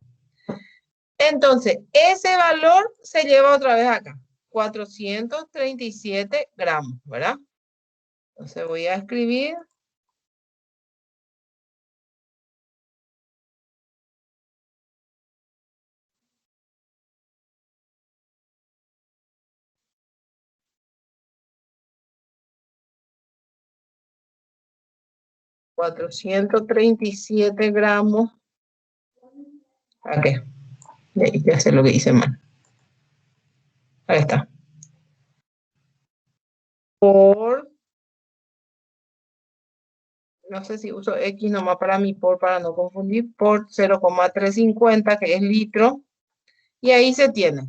Entonces, ese valor se lleva otra vez acá. 437 gramos, ¿verdad? Entonces voy a escribir. $437 gramos. Ok, ya sé lo que hice mal. Ahí está. Por, no sé si uso X nomás para mi por para no confundir, por 0,350 que es litro. Y ahí se tiene.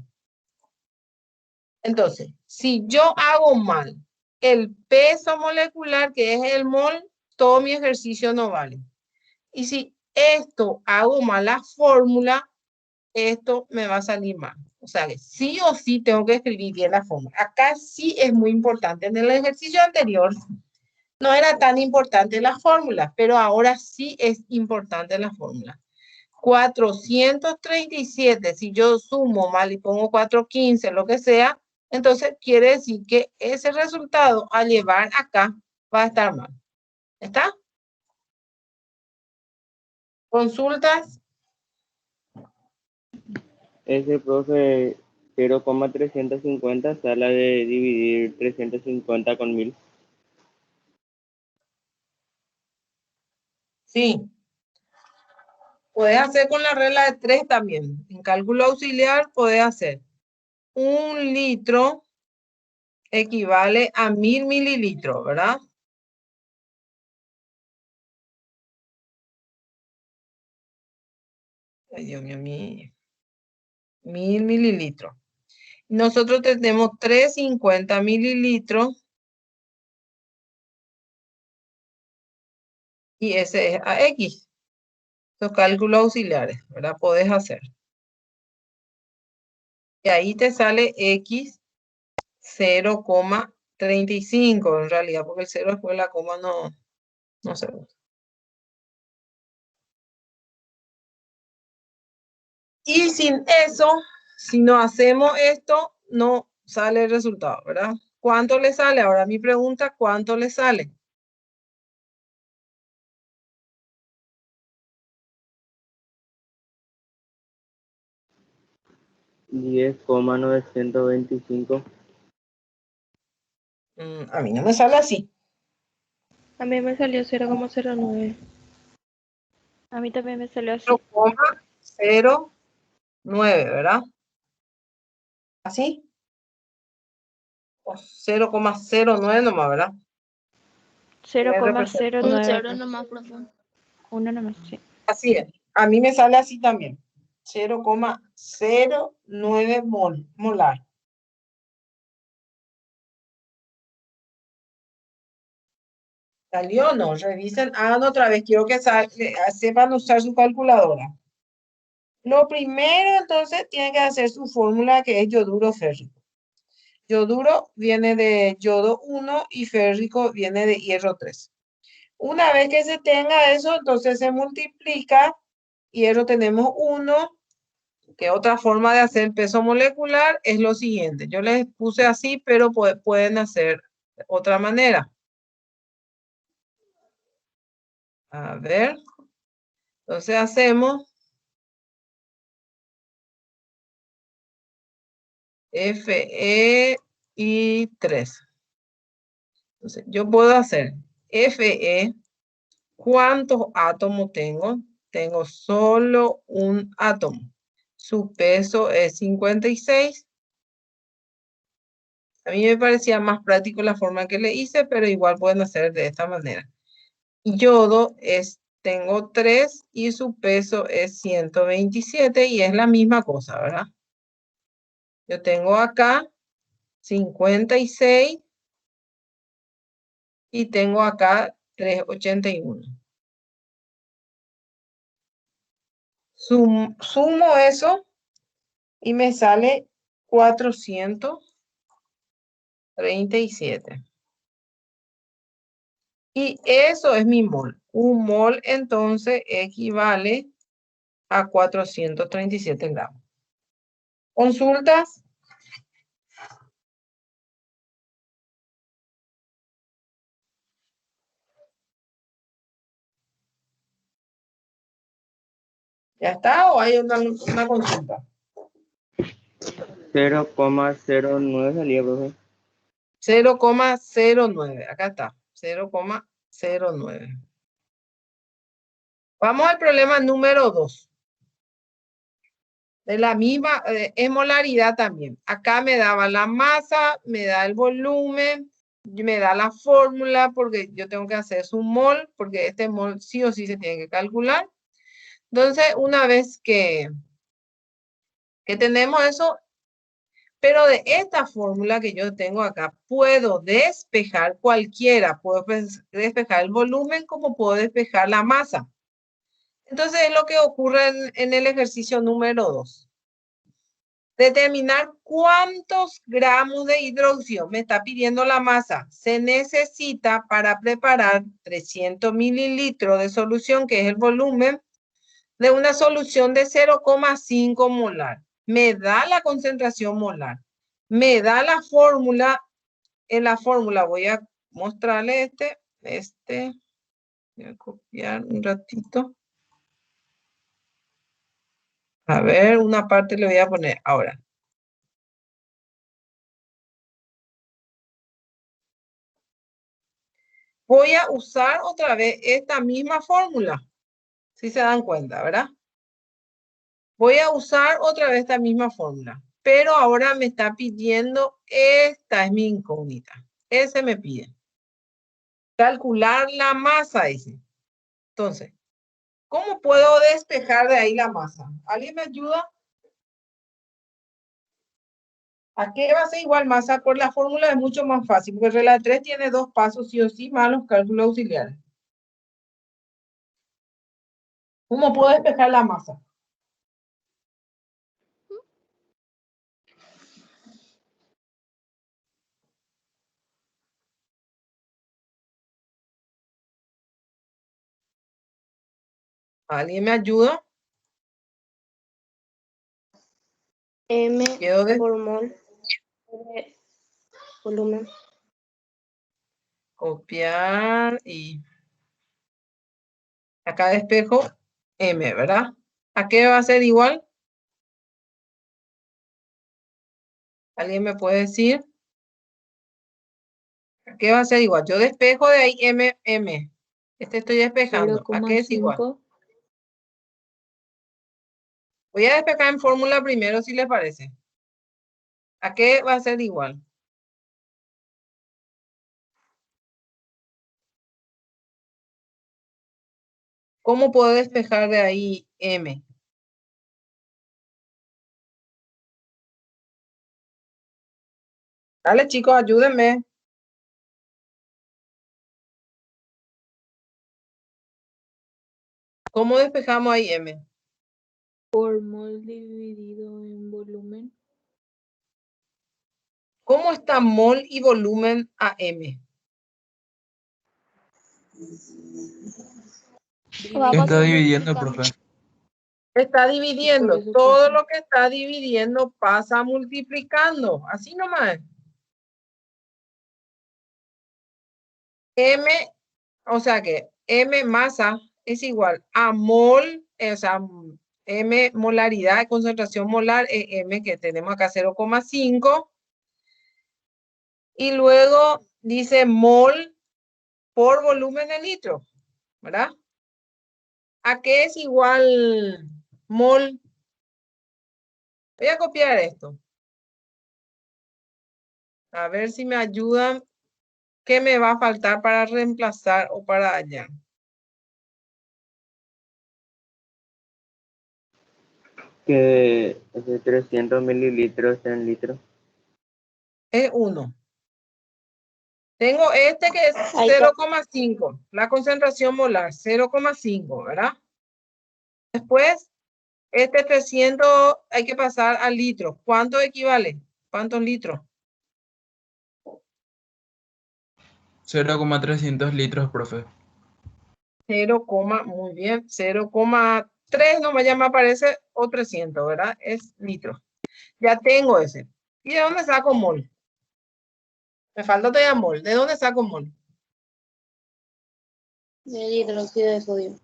Entonces, si yo hago mal el peso molecular, que es el mol, todo mi ejercicio no vale. Y si esto hago mal la fórmula, esto me va a salir mal. O sea que sí o sí tengo que escribir bien la fórmula. Acá sí es muy importante. En el ejercicio anterior no era tan importante la fórmula, pero ahora sí es importante la fórmula. 437, si yo sumo mal y pongo 415, lo que sea, entonces quiere decir que ese resultado al llevar acá va a estar mal. ¿Está? ¿Consultas? Ese, profe, 0,350 sale de dividir 350 con 1000. Sí. Puedes hacer con la regla de 3 también. En cálculo auxiliar puedes hacer 1 litro equivale a 1000 mililitros, ¿verdad? Ay, Dios mío, 1000 mililitros. Nosotros tenemos 350 mililitros y ese es a X. Los cálculos auxiliares, ¿verdad? Puedes hacer. Y ahí te sale X 0,35 en realidad, porque el 0 después de la coma no se usa. Y sin eso, si no hacemos esto, no sale el resultado, ¿verdad? ¿Cuánto le sale? Ahora mi pregunta, ¿cuánto le sale? $10,925. A mí no me sale así. A mí me salió 0,09. A mí también me salió así. 0,09, ¿verdad? ¿Así? O 0,09 nomás, ¿verdad? 0,09. nomás, profe. Uno nomás, sí. Así es. A mí me sale así también. 0,09 molar. ¿Salió o no? Revisen, hagan otra vez. Quiero que sepan usar su calculadora. Lo primero, entonces, tienen que hacer su fórmula que es yoduro férrico. Yoduro viene de yodo 1 y férrico viene de hierro 3. Una vez que se tenga eso, entonces se multiplica. Hierro tenemos 1. Que otra forma de hacer peso molecular es lo siguiente. Yo les puse así, pero pueden hacer de otra manera. A ver. Entonces hacemos Fe y 3. Entonces yo puedo hacer Fe. ¿Cuántos átomos tengo? Tengo solo un átomo. Su peso es 56. A mí me parecía más práctico la forma que le hice, pero igual pueden hacer de esta manera. Yodo tengo 3 y su peso es 127 y es la misma cosa, ¿verdad? Yo tengo acá 56 y tengo acá 381. Sumo eso y me sale 437. Y eso es mi mol. Un mol entonces equivale a 437 gramos. ¿Consultas? ¿Ya está o hay una consulta? 0,09 salía, profe. 0,09. Acá está. 0,09. Vamos al problema número 2. De la misma, es molaridad también. Acá me daba la masa, me da el volumen, me da la fórmula porque yo tengo que hacer su mol, porque este mol sí o sí se tiene que calcular. Entonces, una vez que tenemos eso, pero de esta fórmula que yo tengo acá, puedo despejar cualquiera. Puedo despejar el volumen como puedo despejar la masa. Entonces, es lo que ocurre en el ejercicio número 2. Determinar cuántos gramos de hidróxido me está pidiendo la masa se necesita para preparar 300 mililitros de solución, que es el volumen de una solución de 0,5 molar. Me da la concentración molar. Me da la fórmula. En la fórmula voy a mostrarle voy a copiar un ratito. A ver, una parte le voy a poner ahora. Voy a usar otra vez esta misma fórmula. Si se dan cuenta, ¿verdad? Voy a usar otra vez esta misma fórmula. Pero ahora me está pidiendo, esta es mi incógnita. Ese me pide. Calcular la masa, dice. Entonces, ¿cómo puedo despejar de ahí la masa? ¿Alguien me ayuda? ¿A qué va a ser igual masa? Por la fórmula es mucho más fácil, porque regla 3 tiene 2 pasos, sí o sí, más los cálculos auxiliares. ¿Cómo puedo despejar la masa? ¿Alguien me ayuda? M Quedo de por mol. Volumen. copiar y acá despejo M, ¿verdad? ¿A qué va a ser igual? ¿Alguien me puede decir? ¿A qué va a ser igual? Yo despejo de ahí M. Este estoy despejando. ¿A qué es igual? 0,5. Voy a despejar en fórmula primero, si les parece. ¿A qué va a ser igual? ¿Cómo puedo despejar de ahí M? Dale, chicos, ayúdenme. ¿Cómo despejamos ahí M? Por mol dividido en volumen. ¿Cómo está mol y volumen a M? Vamos Está dividiendo, multiplicando. profe. Está Por dividiendo. eso Todo pasa. lo que está dividiendo pasa multiplicando. Así nomás. M, o sea que M masa es igual a mol, o sea, M molaridad de concentración molar, M que tenemos acá 0,5. Y luego dice mol por volumen de litro, ¿verdad? ¿A qué es igual mol? Voy a copiar esto. A ver si me ayudan. ¿Qué me va a faltar para reemplazar o para hallar? Que es de 300 mililitros en litros. Es 1. Tengo este que es Ahí está. 0,5. La concentración molar, 0,5, ¿verdad? Después, este 300 hay que pasar a litros. ¿Cuánto equivale? ¿Cuántos litros? 0,300 litros, profe. 0, muy bien, 0,3 no ya me aparece o 300, ¿verdad? Es litros. Ya tengo ese. ¿Y de dónde saco mol? Me falta todavía mol. ¿De dónde saco mol? Del hidróxido de sodio.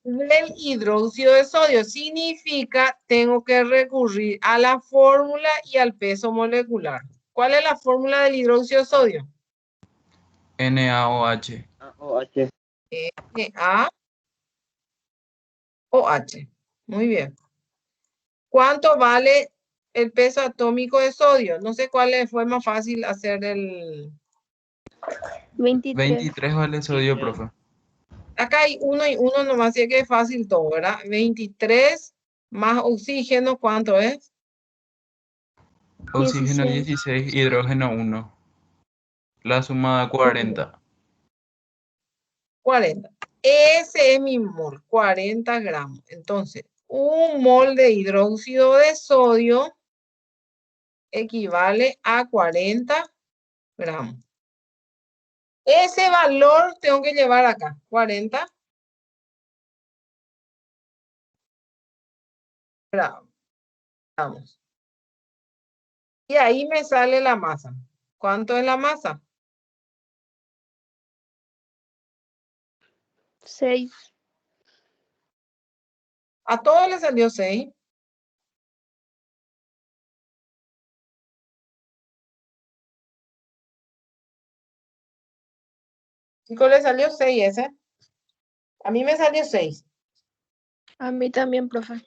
Del hidróxido de sodio. Significa, tengo que recurrir a la fórmula y al peso molecular. ¿Cuál es la fórmula del hidróxido de sodio? NaOH. OH. NaOH. Muy bien. ¿Cuánto vale el peso atómico de sodio? No sé cuál fue más fácil hacer el... 23. 23 vale sodio, profe. Acá hay 1 y 1 nomás, así que es fácil todo, ¿verdad? 23 más oxígeno, ¿cuánto es? Oxígeno 16. 16, hidrógeno 1. La suma da 40. 40. Ese es mi mol, 40 gramos. Entonces, un mol de hidróxido de sodio equivale a 40 gramos. Ese valor tengo que llevar acá, 40 gramos. Y ahí me sale la masa. ¿Cuánto es la masa? 6. A todos le salió 6. Chicos, le salió 6 ese. A mí me salió 6. A mí también, profe.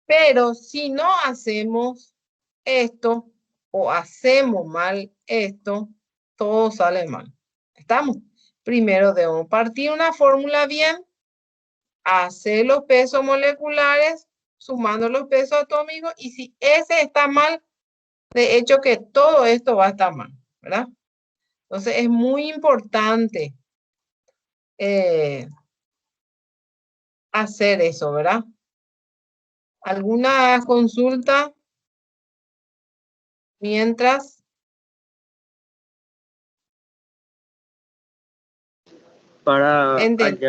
Pero si no hacemos esto o hacemos mal esto, todo sale mal. ¿Estamos? Primero debemos partir una fórmula bien, hacer los pesos moleculares, sumando los pesos atómicos, y si ese está mal, de hecho que todo esto va a estar mal, ¿verdad? Entonces es muy importante hacer eso, ¿verdad? ¿Alguna consulta mientras? Para Entendí.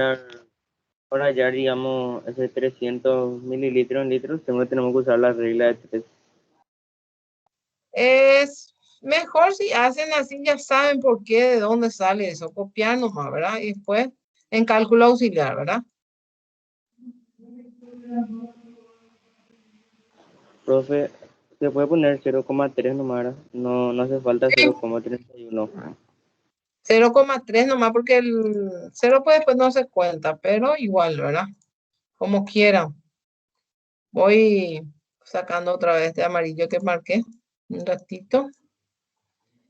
hallar, digamos, ese 300 mililitros en litros, tenemos que usar la regla de 3. Es mejor si hacen así, ya saben por qué, de dónde sale eso, copiar nomás, ¿verdad? Y después en cálculo auxiliar, ¿verdad? Profe, Se puede poner 0,3 nomás, ¿verdad? No, no hace falta Sí, 0,31. 0,3 nomás porque el 0 pues después no se cuenta, pero igual, ¿verdad? Como quieran. Voy sacando otra vez de amarillo que marqué un ratito.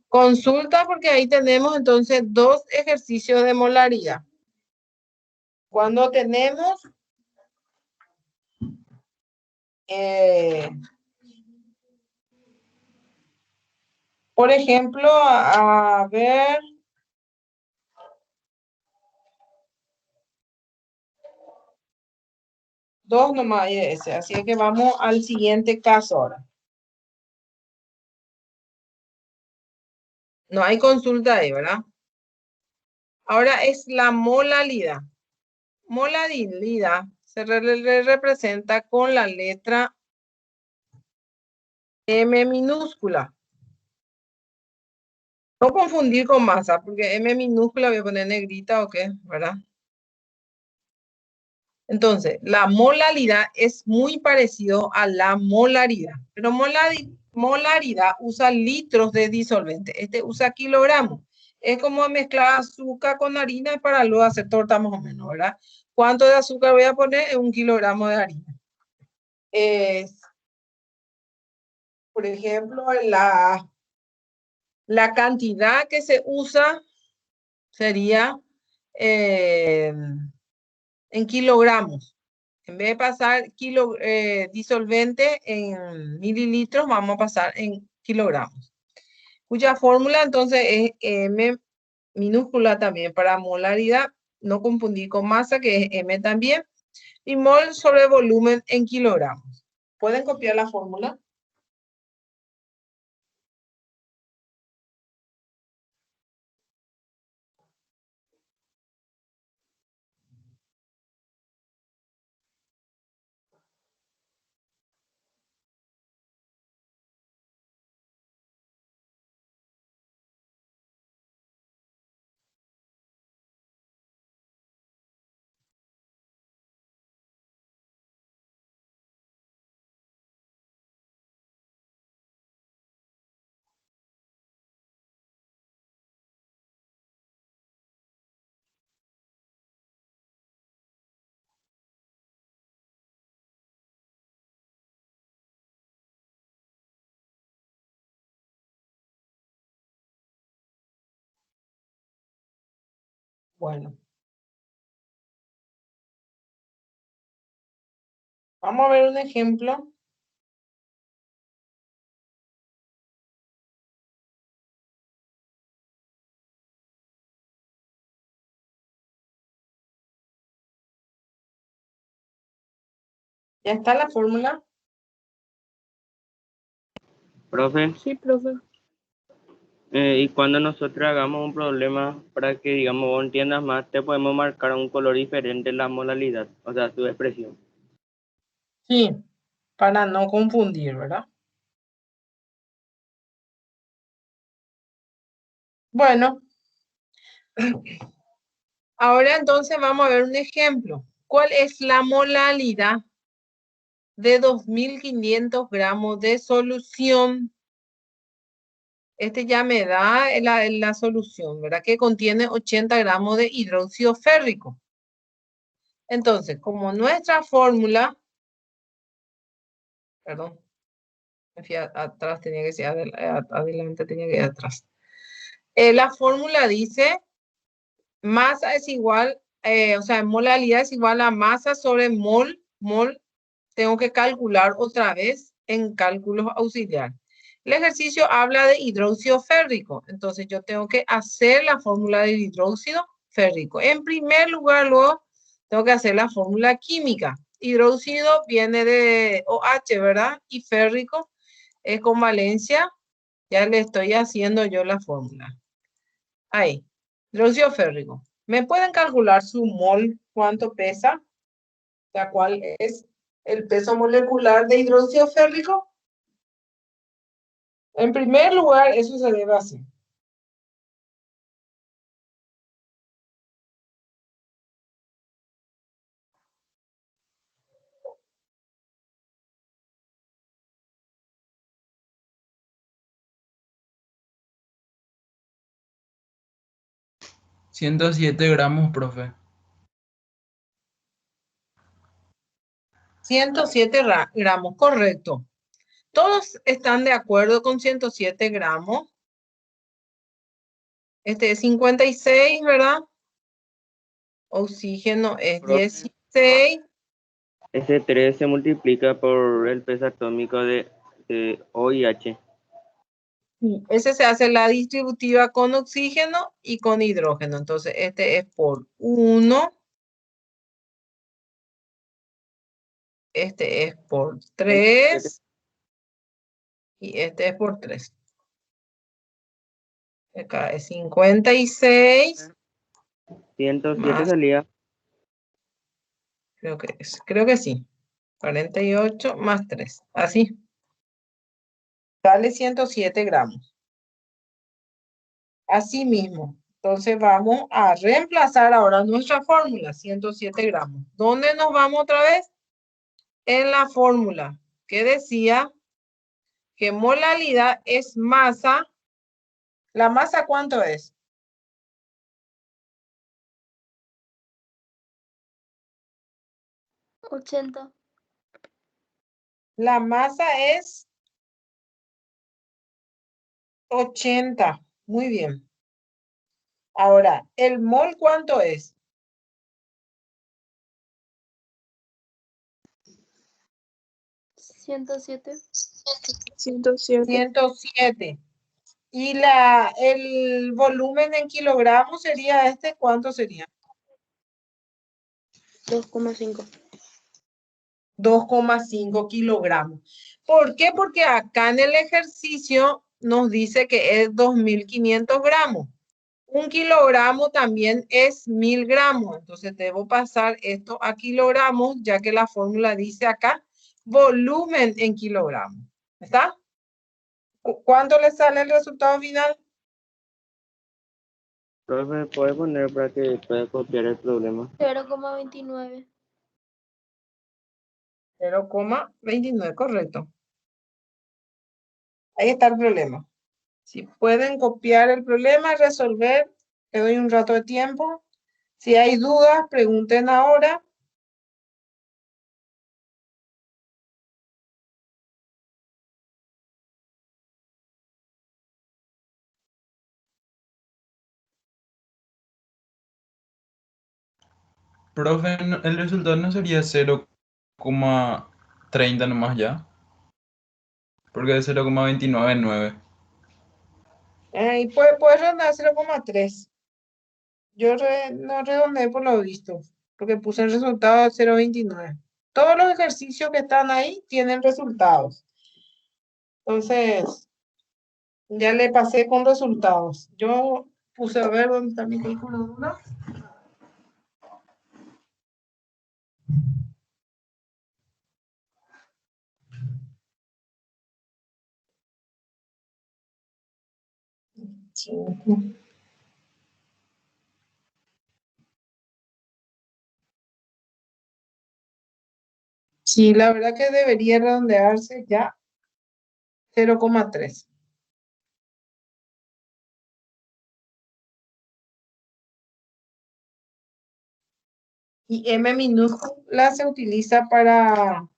Consulta porque ahí tenemos entonces dos ejercicios de molaridad. Cuando tenemos por ejemplo, a ver, dos nomás hay de ese, así es que vamos al siguiente caso ahora. No hay consulta ahí, ¿verdad? Ahora es la molaridad. Molaridad se representa con la letra M minúscula. No confundir con masa, porque M minúscula voy a poner negrita o qué, ¿verdad? Entonces, la molaridad es muy parecido a la molaridad, pero molaridad usa litros de disolvente. Este usa kilogramos. Es como mezclar azúcar con harina para luego hacer torta más o menos, ¿verdad? ¿Cuánto de azúcar voy a poner? En 1 kilogramo de harina. Por ejemplo, la cantidad que se usa sería en kilogramos. En vez de pasar disolvente en mililitros, vamos a pasar en kilogramos. Cuya fórmula entonces es M minúscula también para molaridad. No confundir con masa, que es M también. Y mol sobre volumen en kilogramos. ¿Pueden copiar la fórmula? Bueno. Vamos a ver un ejemplo. ¿Ya está la fórmula? Profe, Sí, profe. y cuando nosotros hagamos un problema para que, digamos, vos entiendas más, te podemos marcar un color diferente en la modalidad, o sea, su expresión. Sí, para no confundir, ¿verdad? Bueno, ahora entonces vamos a ver un ejemplo. ¿Cuál es la molaridad de 2.500 gramos de solución? Este ya me da la solución, ¿verdad? Que contiene 80 gramos de hidróxido férrico. Entonces, como nuestra fórmula, perdón, me fui atrás, tenía que ser adelante, tenía que ir atrás. La fórmula dice masa es igual, o sea, molaridad es igual a masa sobre mol, tengo que calcular otra vez en cálculos auxiliares. El ejercicio habla de hidróxido férrico, entonces yo tengo que hacer la fórmula del hidróxido férrico. En primer lugar, luego tengo que hacer la fórmula química. Hidróxido viene de OH, ¿verdad? Y férrico es con valencia. Ya le estoy haciendo yo la fórmula. Ahí, hidróxido férrico. ¿Me pueden calcular su mol? ¿Cuánto pesa? La cual es el peso molecular de hidróxido férrico. En primer lugar, eso se debe hacer. 107 gramos, profe. 107 gramos, correcto. ¿Todos están de acuerdo con 107 gramos? Este es 56, ¿verdad? Oxígeno es Profe, 16. ese 3 se multiplica por el peso atómico de OH. Sí, ese se hace la distributiva con oxígeno y con hidrógeno. Entonces, este es por 1. Este es por 3. Y este es por 3. Acá es 56 107 más, salía. creo que sí. 48 más 3. Así. Sale 107 gramos. Así mismo. Entonces vamos a reemplazar ahora nuestra fórmula, 107 gramos. ¿Dónde nos vamos otra vez? En la fórmula que decía que molalidad es masa. ¿La masa cuánto es? ochenta. La masa es 80. Muy bien. Ahora, ¿el mol cuánto es? 107. 107. 107. Y el volumen en kilogramos sería este, ¿cuánto sería? 2,5. 2,5 kilogramos. ¿Por qué? Porque acá en el ejercicio nos dice que es 2.500 gramos. Un kilogramo también es 1.000 gramos. Entonces debo pasar esto a kilogramos, ya que la fórmula dice acá volumen en kilogramos. ¿Está? ¿Cuánto le sale el resultado final? Profe, ¿puede poner para que pueda copiar el problema? 0,29. 0,29, correcto. Ahí está el problema. Si pueden copiar el problema, resolver, le doy un rato de tiempo. Si hay dudas, pregunten ahora. Profe, el resultado no sería 0,30 nomás ya, porque es 0,299. Y puede redondear 0,3. Yo no redondeé por lo visto, porque puse el resultado de 0,29. Todos los ejercicios que están ahí tienen resultados. Entonces, ya le pasé con resultados. Yo puse a ver dónde está mi calculadora. Sí. Sí, la verdad que debería redondearse ya 0,3. Y M minúscula se utiliza para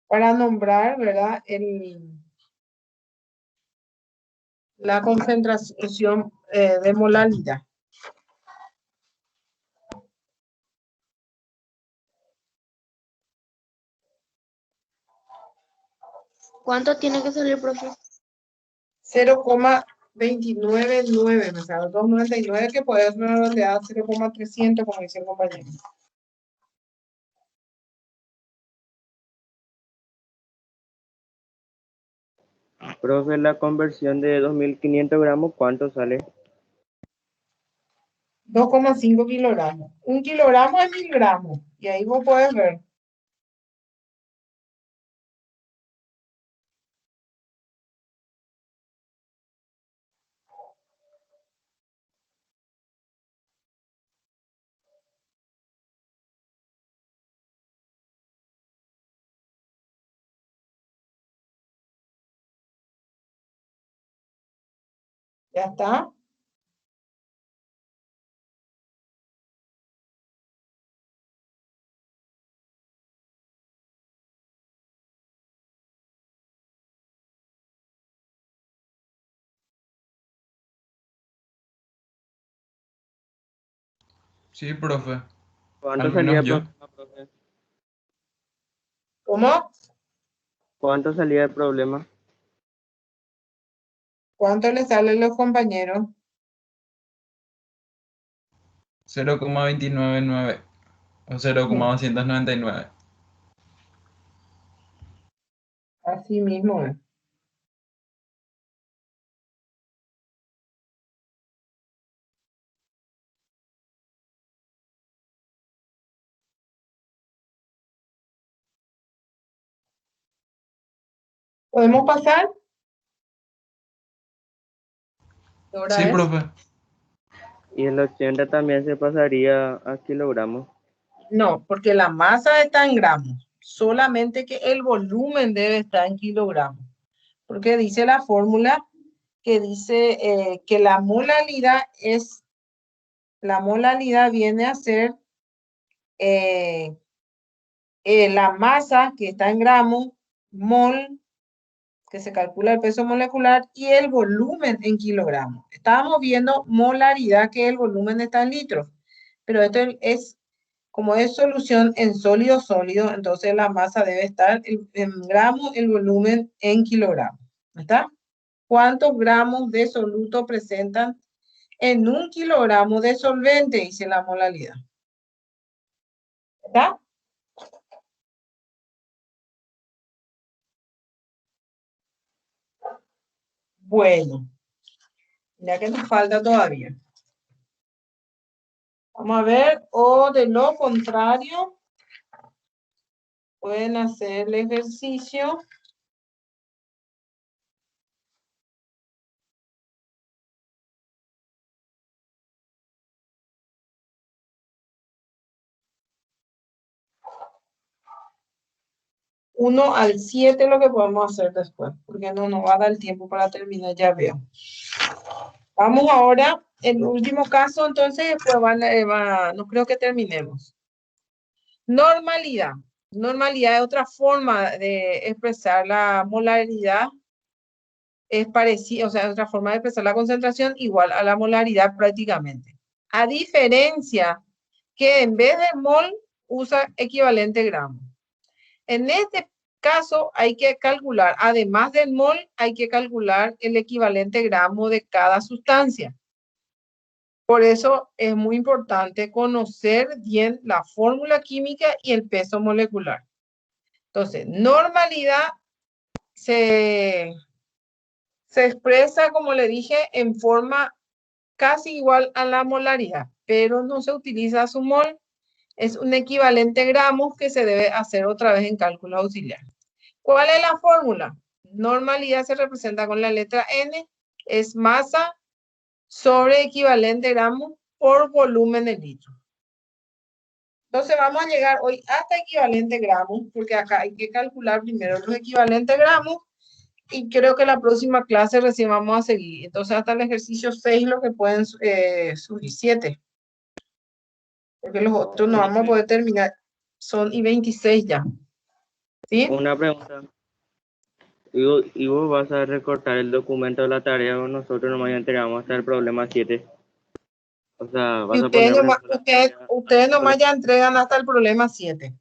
nombrar, ¿verdad? La concentración de molalidad. ¿Cuánto tiene que salir, profe? 0,299, me sale 299 que puede ser redondeada a 0,300, como dice el compañero. Profe, la conversión de 2.500 gramos, ¿cuánto sale? 2,5 kilogramos. Un kilogramo es 1.000 gramos. Y ahí vos puedes ver. Ya está. Sí, profe. ¿Cuánto Al salía menos el yo. problema, profe? ¿Cómo? ¿Cuánto salía el problema? ¿Cuánto le salen los compañeros? 0,299 o 0,299. Así mismo es. ¿Podemos pasar? ¿Qué hora Sí, es? profe. Y el 80 también se pasaría a kilogramos. No, porque la masa está en gramos, solamente que el volumen debe estar en kilogramos, porque dice la fórmula que dice que la molaridad viene a ser la masa que está en gramos, mol, que se calcula el peso molecular, y el volumen en kilogramos. Estábamos viendo molaridad, que el volumen está en litros, pero esto es, como es solución en sólido, entonces la masa debe estar en gramos, el volumen en kilogramos. ¿Está? ¿Cuántos gramos de soluto presentan en 1 kilogramo de solvente? Dice la molaridad. ¿Está? Bueno, ya que nos falta todavía. Vamos a ver, o de lo contrario, pueden hacer el ejercicio. Uno al 7 lo que podemos hacer después, porque no nos va a dar el tiempo para terminar, ya veo. Vamos ahora, el último caso, entonces, después no creo que terminemos. Normalidad. Normalidad es otra forma de expresar la molaridad. Es parecida, o sea, es otra forma de expresar la concentración igual a la molaridad prácticamente. A diferencia que en vez de mol usa equivalente gramo. En este caso hay que calcular, además del mol, hay que calcular el equivalente gramo de cada sustancia. Por eso es muy importante conocer bien la fórmula química y el peso molecular. Entonces, normalidad se expresa, como le dije, en forma casi igual a la molaridad, pero no se utiliza su mol. Es un equivalente gramos que se debe hacer otra vez en cálculo auxiliar. ¿Cuál es la fórmula? Normalidad se representa con la letra N, es masa sobre equivalente gramos por volumen de litro. Entonces vamos a llegar hoy hasta equivalente gramos, porque acá hay que calcular primero los equivalentes gramos, y creo que la próxima clase recién vamos a seguir. Entonces hasta el ejercicio 6 lo que pueden subir 7. Porque los otros no vamos a poder terminar. Son y 26 ya. ¿Sí? Una pregunta. ¿Y vos vas a recortar el documento de la tarea o nosotros nomás ya entregamos hasta el problema 7? O sea, Y vas a poner, por ejemplo, la tarea ustedes nomás ya entregan hasta el problema 7.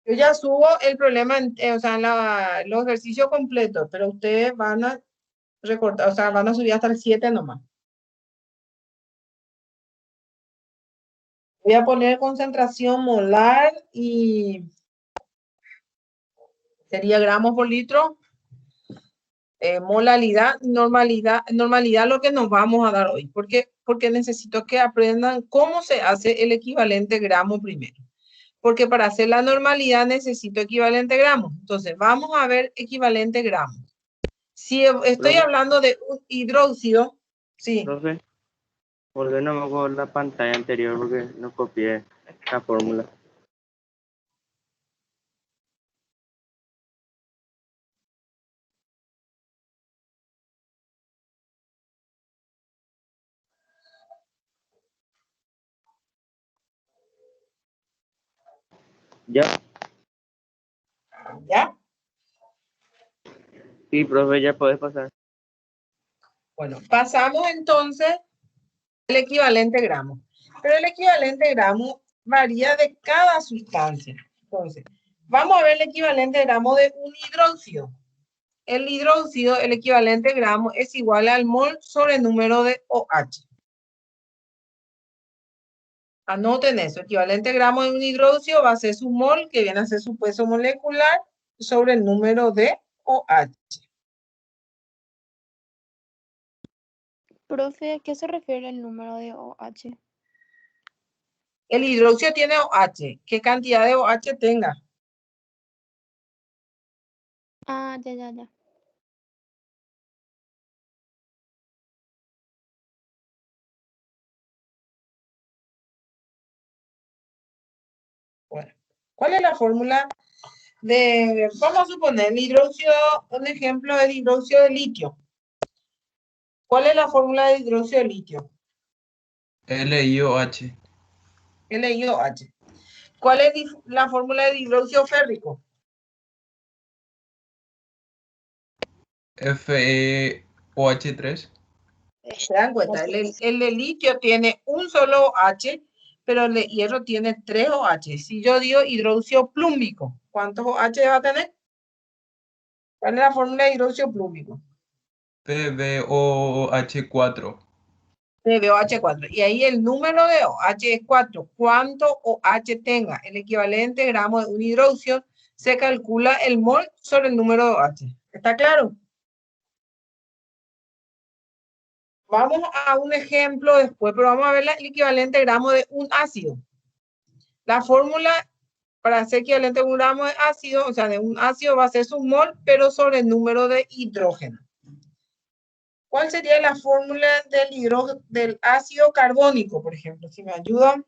Yo ya subo el problema, o sea, los ejercicios completos, pero ustedes van a recortar, o sea, van a subir hasta el 7 nomás. Voy a poner concentración molar y sería gramos por litro. Normalidad lo que nos vamos a dar hoy. Porque necesito que aprendan cómo se hace el equivalente gramo primero. Porque para hacer la normalidad necesito equivalente gramos. Entonces, vamos a ver equivalente gramos. Si estoy hablando de un hidróxido, sí. Profe, ¿por qué no me acuerdo la pantalla anterior? Porque no copié la fórmula. ¿Ya? ¿Ya? Sí, profe, ya puedes pasar. Bueno, pasamos entonces al equivalente gramo. Pero el equivalente gramo varía de cada sustancia. Entonces, vamos a ver el equivalente gramo de un hidróxido. El hidróxido, el equivalente gramo es igual al mol sobre el número de OH. Anoten eso, equivalente gramo de un hidróxido va a ser su mol, que viene a ser su peso molecular, sobre el número de OH. Profe, ¿a qué se refiere el número de OH? El hidróxido tiene OH. ¿Qué cantidad de OH tenga? Ah, ya. Bueno, ¿cuál es la fórmula de, vamos a suponer, el hidróxido, un ejemplo del hidróxido de litio? ¿Cuál es la fórmula de hidróxido de litio? LiOH. LiOH. ¿Cuál es la fórmula de hidróxido férrico? FeOH3. ¿Se dan cuenta? El de litio tiene un solo OH, pero el de hierro tiene 3 OH. Si yo digo hidróxido plúmbico, ¿cuántos OH va a tener? ¿Cuál es la fórmula de hidróxido plúmbico? PbOH4. PbOH4. Y ahí el número de OH es 4. ¿Cuánto OH tenga? El equivalente gramo de un hidróxido se calcula el mol sobre el número de OH. ¿Está claro? Vamos a un ejemplo después, pero vamos a ver el equivalente gramo de un ácido. La fórmula para ser equivalente a un gramo de ácido, o sea, de un ácido va a ser su mol, pero sobre el número de hidrógeno. ¿Cuál sería la fórmula del ácido carbónico, por ejemplo? Si me ayudan.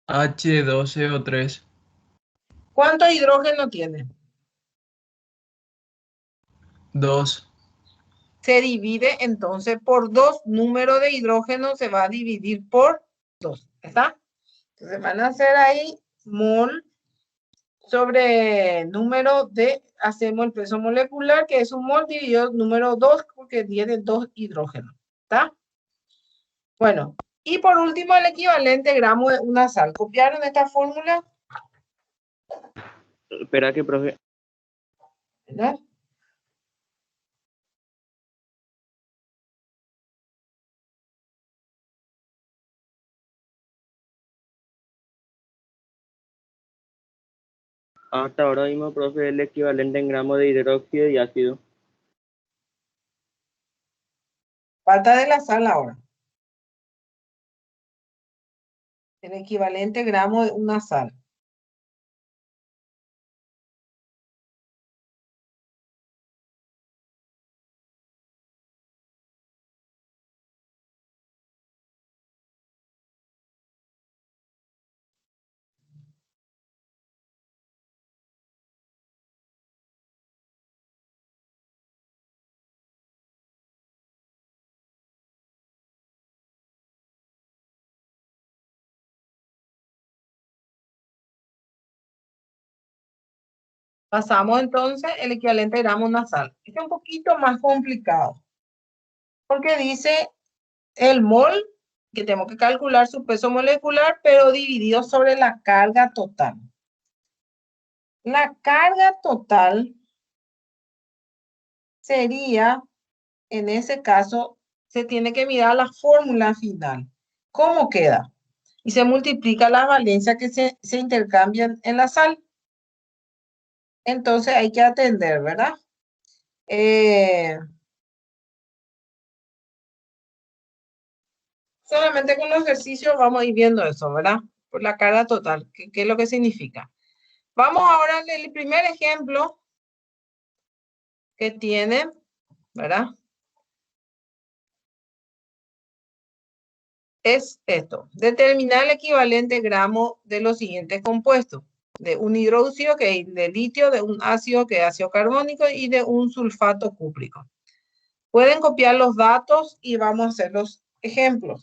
H2CO3. ¿Cuánto hidrógeno tiene? 2. Se divide entonces por 2. Número de hidrógeno se va a dividir por 2. ¿Está? Entonces van a hacer ahí mol sobre número de, hacemos el peso molecular, que es un mol dividido número 2, porque tiene 2 hidrógenos. ¿Está? Bueno, y por último el equivalente gramo de una sal. ¿Copiaron esta fórmula? Espera que, profe. ¿Verdad? Hasta ahora mismo, profe, el equivalente en gramos de hidróxido y ácido. Falta de la sal ahora. El equivalente gramo de una sal. Pasamos entonces el equivalente gramo de una sal. Este es un poquito más complicado. Porque dice el mol, que tenemos que calcular su peso molecular, pero dividido sobre la carga total. La carga total sería, en ese caso, se tiene que mirar la fórmula final. ¿Cómo queda? Y se multiplica las valencias que se intercambian en la sal. Entonces hay que atender, ¿verdad? Solamente con los ejercicios vamos a ir viendo eso, ¿verdad? Por la carga total, ¿qué es lo que significa? Vamos ahora al primer ejemplo que tiene, ¿verdad? Es esto, determinar el equivalente gramo de los siguientes compuestos, de un hidróxido que es de litio, de un ácido que es ácido carbónico y de un sulfato cúprico. Pueden copiar los datos y vamos a hacer los ejemplos.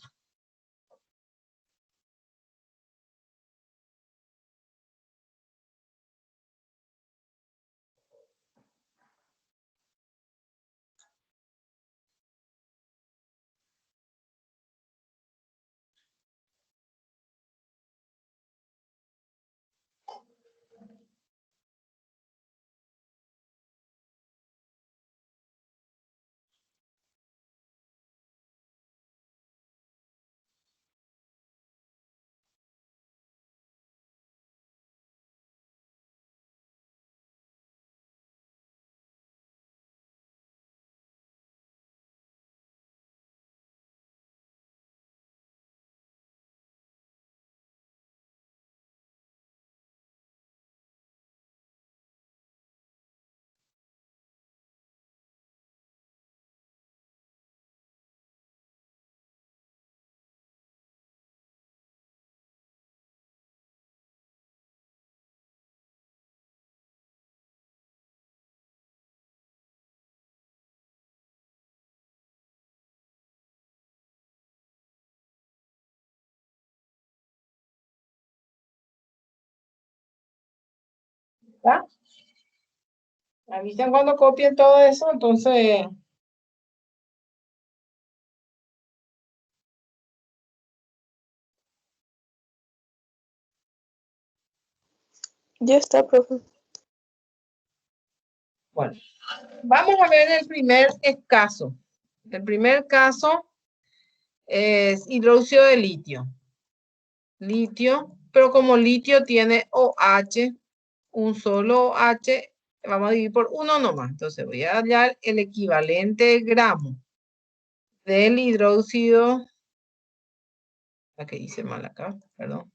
¿Está? Avisen cuando copien todo eso, entonces... Ya está, profe. Bueno, vamos a ver el primer caso. El primer caso es hidróxido de litio. Litio, pero como litio tiene OH, un solo OH, vamos a dividir por 1 nomás. Entonces voy a hallar el equivalente gramo del hidróxido. Aquí hice mal acá, perdón.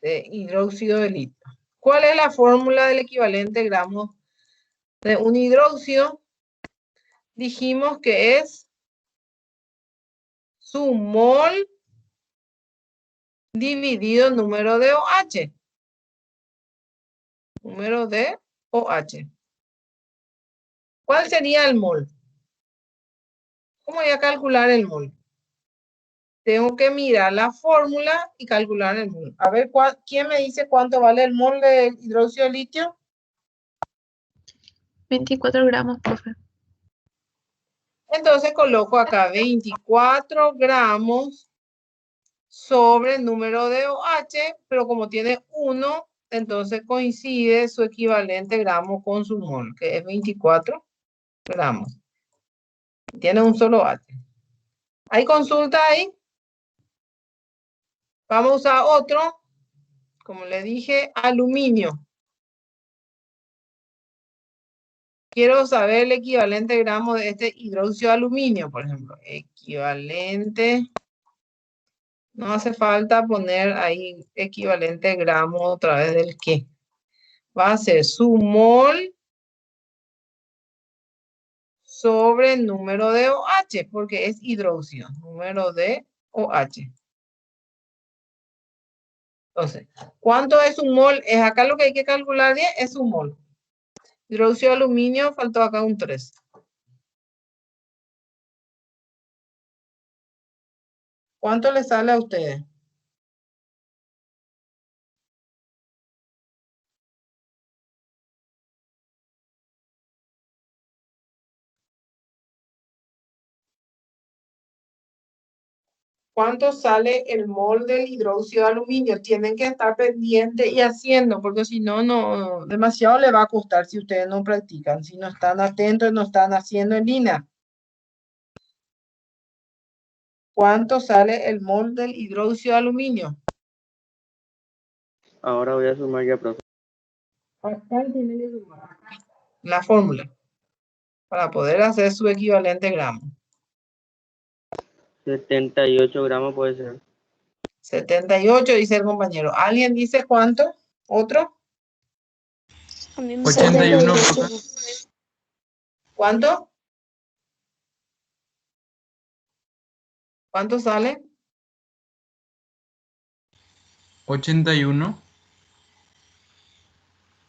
De hidróxido de litio. ¿Cuál es la fórmula del equivalente gramo de un hidróxido? Dijimos que es su mol dividido número de OH. Número de OH. ¿Cuál sería el mol? ¿Cómo voy a calcular el mol? Tengo que mirar la fórmula y calcular el mol. A ver, ¿quién me dice cuánto vale el mol de hidróxido de litio? 24 gramos, profe. Entonces coloco acá 24 gramos sobre el número de OH, pero como tiene 1, entonces coincide su equivalente gramo con su mol, que es 24 gramos. Tiene un solo OH. ¿Hay consulta ahí? Vamos a usar otro, como le dije, aluminio. Quiero saber el equivalente gramo de este hidróxido de aluminio, por ejemplo. Equivalente. No hace falta poner ahí equivalente gramo otra vez del qué. Va a ser su mol sobre el número de OH, porque es hidróxido. Número de OH. Entonces, ¿cuánto es un mol? Es acá lo que hay que calcular bien, es un mol. Hidróxido de aluminio, faltó acá un 3. ¿Cuánto le sale a ustedes? ¿Cuánto sale el mol del hidróxido de aluminio? Tienen que estar pendientes y haciendo, porque si no, no, demasiado le va a costar si ustedes no practican, si no están atentos, no están haciendo en línea. ¿Cuánto sale el mol del hidróxido de aluminio? Ahora voy a sumar ya, profe. Acá tiene que sumar la fórmula para poder hacer su equivalente gramo. 78 gramos puede ser. 78 dice el compañero. ¿Alguien dice cuánto? ¿Otro? A mí me 81, 78. profe. ¿Cuánto? ¿Cuánto sale? 81.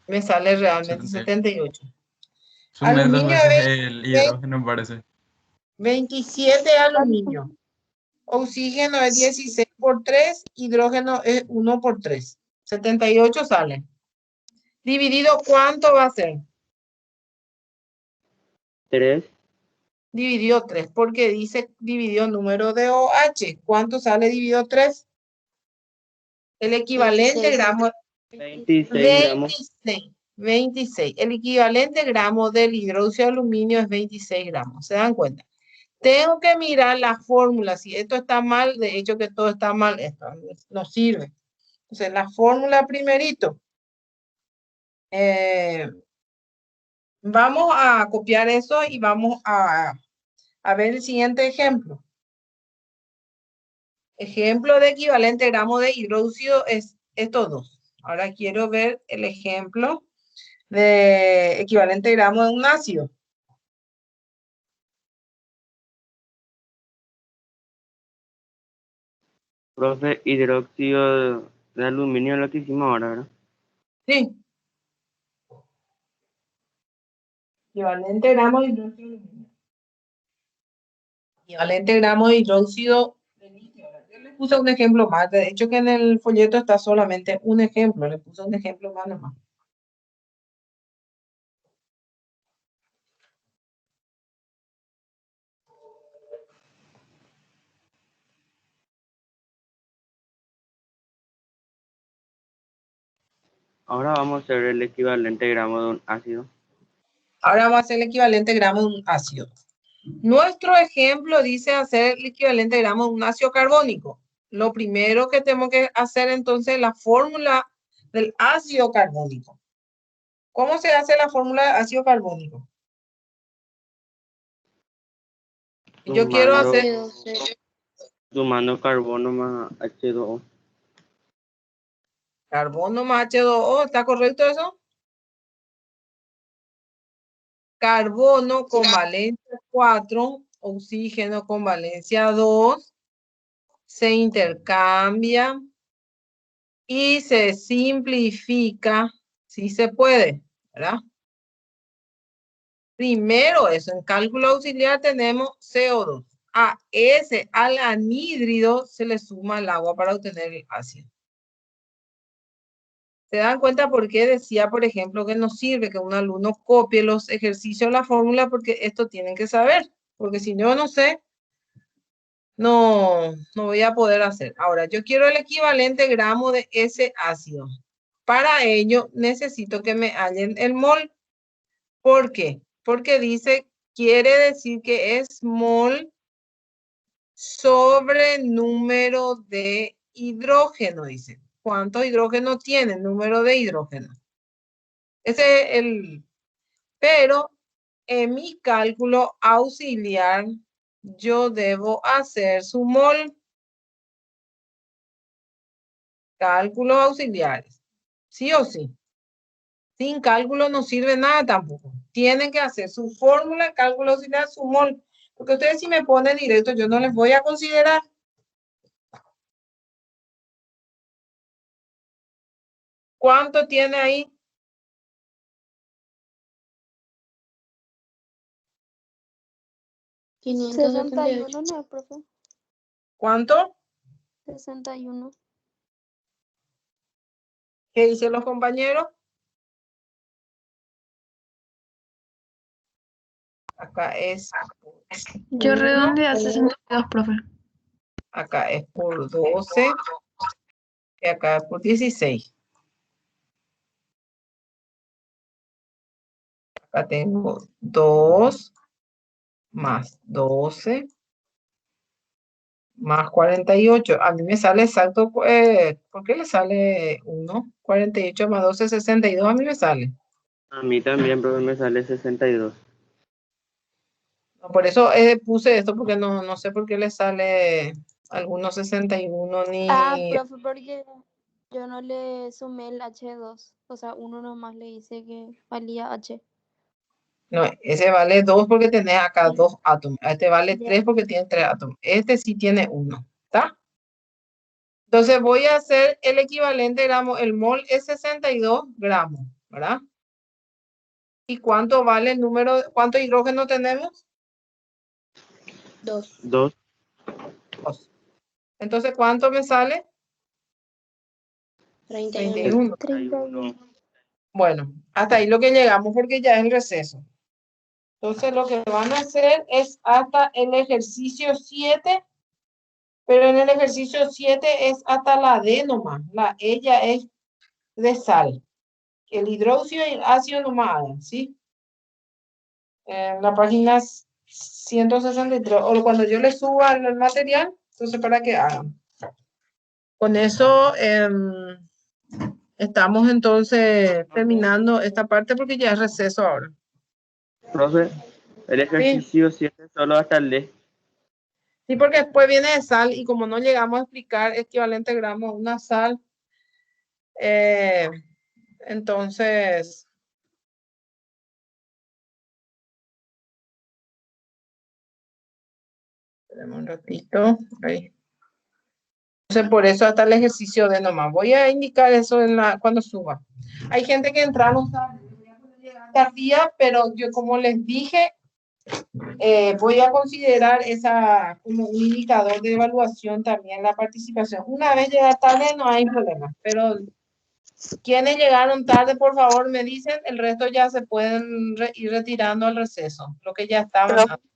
Me sale realmente 78. Sumé dos Aluminio veces es el hidrógeno, parece. 27 aluminio. Oxígeno es 16 por 3. Hidrógeno es 1 por 3. 78 sale. Dividido, ¿cuánto va a ser? 3. Dividido 3, porque dice dividido número de OH. ¿Cuánto sale dividido 3? El equivalente 26. gramo 26 gramos. 26. El equivalente gramo del hidróxido de aluminio es 26 gramos. ¿Se dan cuenta? Tengo que mirar la fórmula. Si esto está mal, de hecho que todo está mal, esto no sirve. Entonces, la fórmula primerito. Vamos a copiar eso y vamos a ver el siguiente ejemplo. Ejemplo de equivalente gramo de hidróxido es estos dos. Ahora quiero ver el ejemplo de equivalente gramo de un ácido. Profe, hidróxido de aluminio es lo que hicimos ahora, ¿verdad? Sí. Equivalente gramo de hidróxido de aluminio. Equivalente gramo de hidróxido de litio. Yo le puse un ejemplo más. De hecho, que en el folleto está solamente un ejemplo. Le puse un ejemplo más nomás. Ahora vamos a hacer el equivalente gramo de un ácido. Ahora vamos a hacer el equivalente gramo de un ácido. Nuestro ejemplo dice hacer el equivalente gramo de un ácido carbónico. Lo primero que tenemos que hacer entonces es la fórmula del ácido carbónico. ¿Cómo se hace la fórmula del ácido carbónico? Yo quiero hacer Sumando carbono más H2O. carbono más H2O, ¿está correcto eso? Carbono con valencia 4, oxígeno con valencia 2, se intercambia y se simplifica, si se puede, ¿verdad? Primero eso, en cálculo auxiliar tenemos CO2. A ese, al anhídrido, se le suma el agua para obtener el ácido. ¿Se dan cuenta por qué decía, por ejemplo, que no sirve que un alumno copie los ejercicios de la fórmula? Porque esto tienen que saber. Porque si yo no sé, no voy a poder hacer. Ahora, yo quiero el equivalente gramo de ese ácido. Para ello, necesito que me hallen el mol. ¿Por qué? Porque dice, quiere decir que es mol sobre número de hidrógeno, dice. ¿Cuántos hidrógenos tiene el número de hidrógeno? Ese es el... Pero en mi cálculo auxiliar, yo debo hacer su mol. Cálculos auxiliares. ¿Sí o sí? Sin cálculo no sirve nada tampoco. Tienen que hacer su fórmula, cálculo auxiliar, su mol. Porque ustedes si me ponen directo, yo no les voy a considerar. ¿Cuánto tiene ahí? ¿571 no, profe? ¿Cuánto? 61. ¿Qué dicen los compañeros? Acá es... Yo redondeé a 62, profe. Acá es por 12. Y acá es por 16. Acá tengo 2 más 12 más 48. A mí me sale exacto, ¿por qué le sale 1? 48 más 12, 62, a mí me sale. A mí también, profe, me sale 62. No, por eso puse esto, porque no sé por qué le sale algunos 61 ni... Profe, porque yo no le sumé el H2. O sea, uno nomás le dice que valía H. No, ese vale 2 porque tenés acá Sí. 2 átomos. Este vale Ya. 3 porque tiene 3 átomos. Este sí tiene 1, ¿está? Entonces voy a hacer el equivalente gramo. El mol es 62 gramos, ¿verdad? ¿Y cuánto vale el número? ¿Cuánto hidrógeno tenemos? 2. 2. 2. Entonces, ¿cuánto me sale? 31. 31. Bueno, hasta ahí lo que llegamos porque ya es el receso. Entonces, lo que van a hacer es hasta el ejercicio 7, pero en el ejercicio 7 es hasta la D nomás. La E ya es de sal. El hidróxido y el ácido nomás hagan, ¿sí? En la página 163, o cuando yo les suba el material, entonces para que hagan. Con eso estamos entonces terminando esta parte porque ya es receso ahora. Profe, el ejercicio 7 solo hasta el D. Sí, porque después viene de sal y como no llegamos a explicar equivalente gramo a una sal, entonces... Esperemos un ratito. Ahí. Entonces, por eso hasta el ejercicio de nomás. Voy a indicar eso cuando suba. Hay gente que entra, no sabe, tardía, pero yo como les dije, Voy a considerar esa como un indicador de evaluación también la participación. Una vez llegar tarde no hay problema, pero quienes llegaron tarde, por favor, me dicen, el resto ya se pueden ir retirando al receso, lo que ya estaban antes.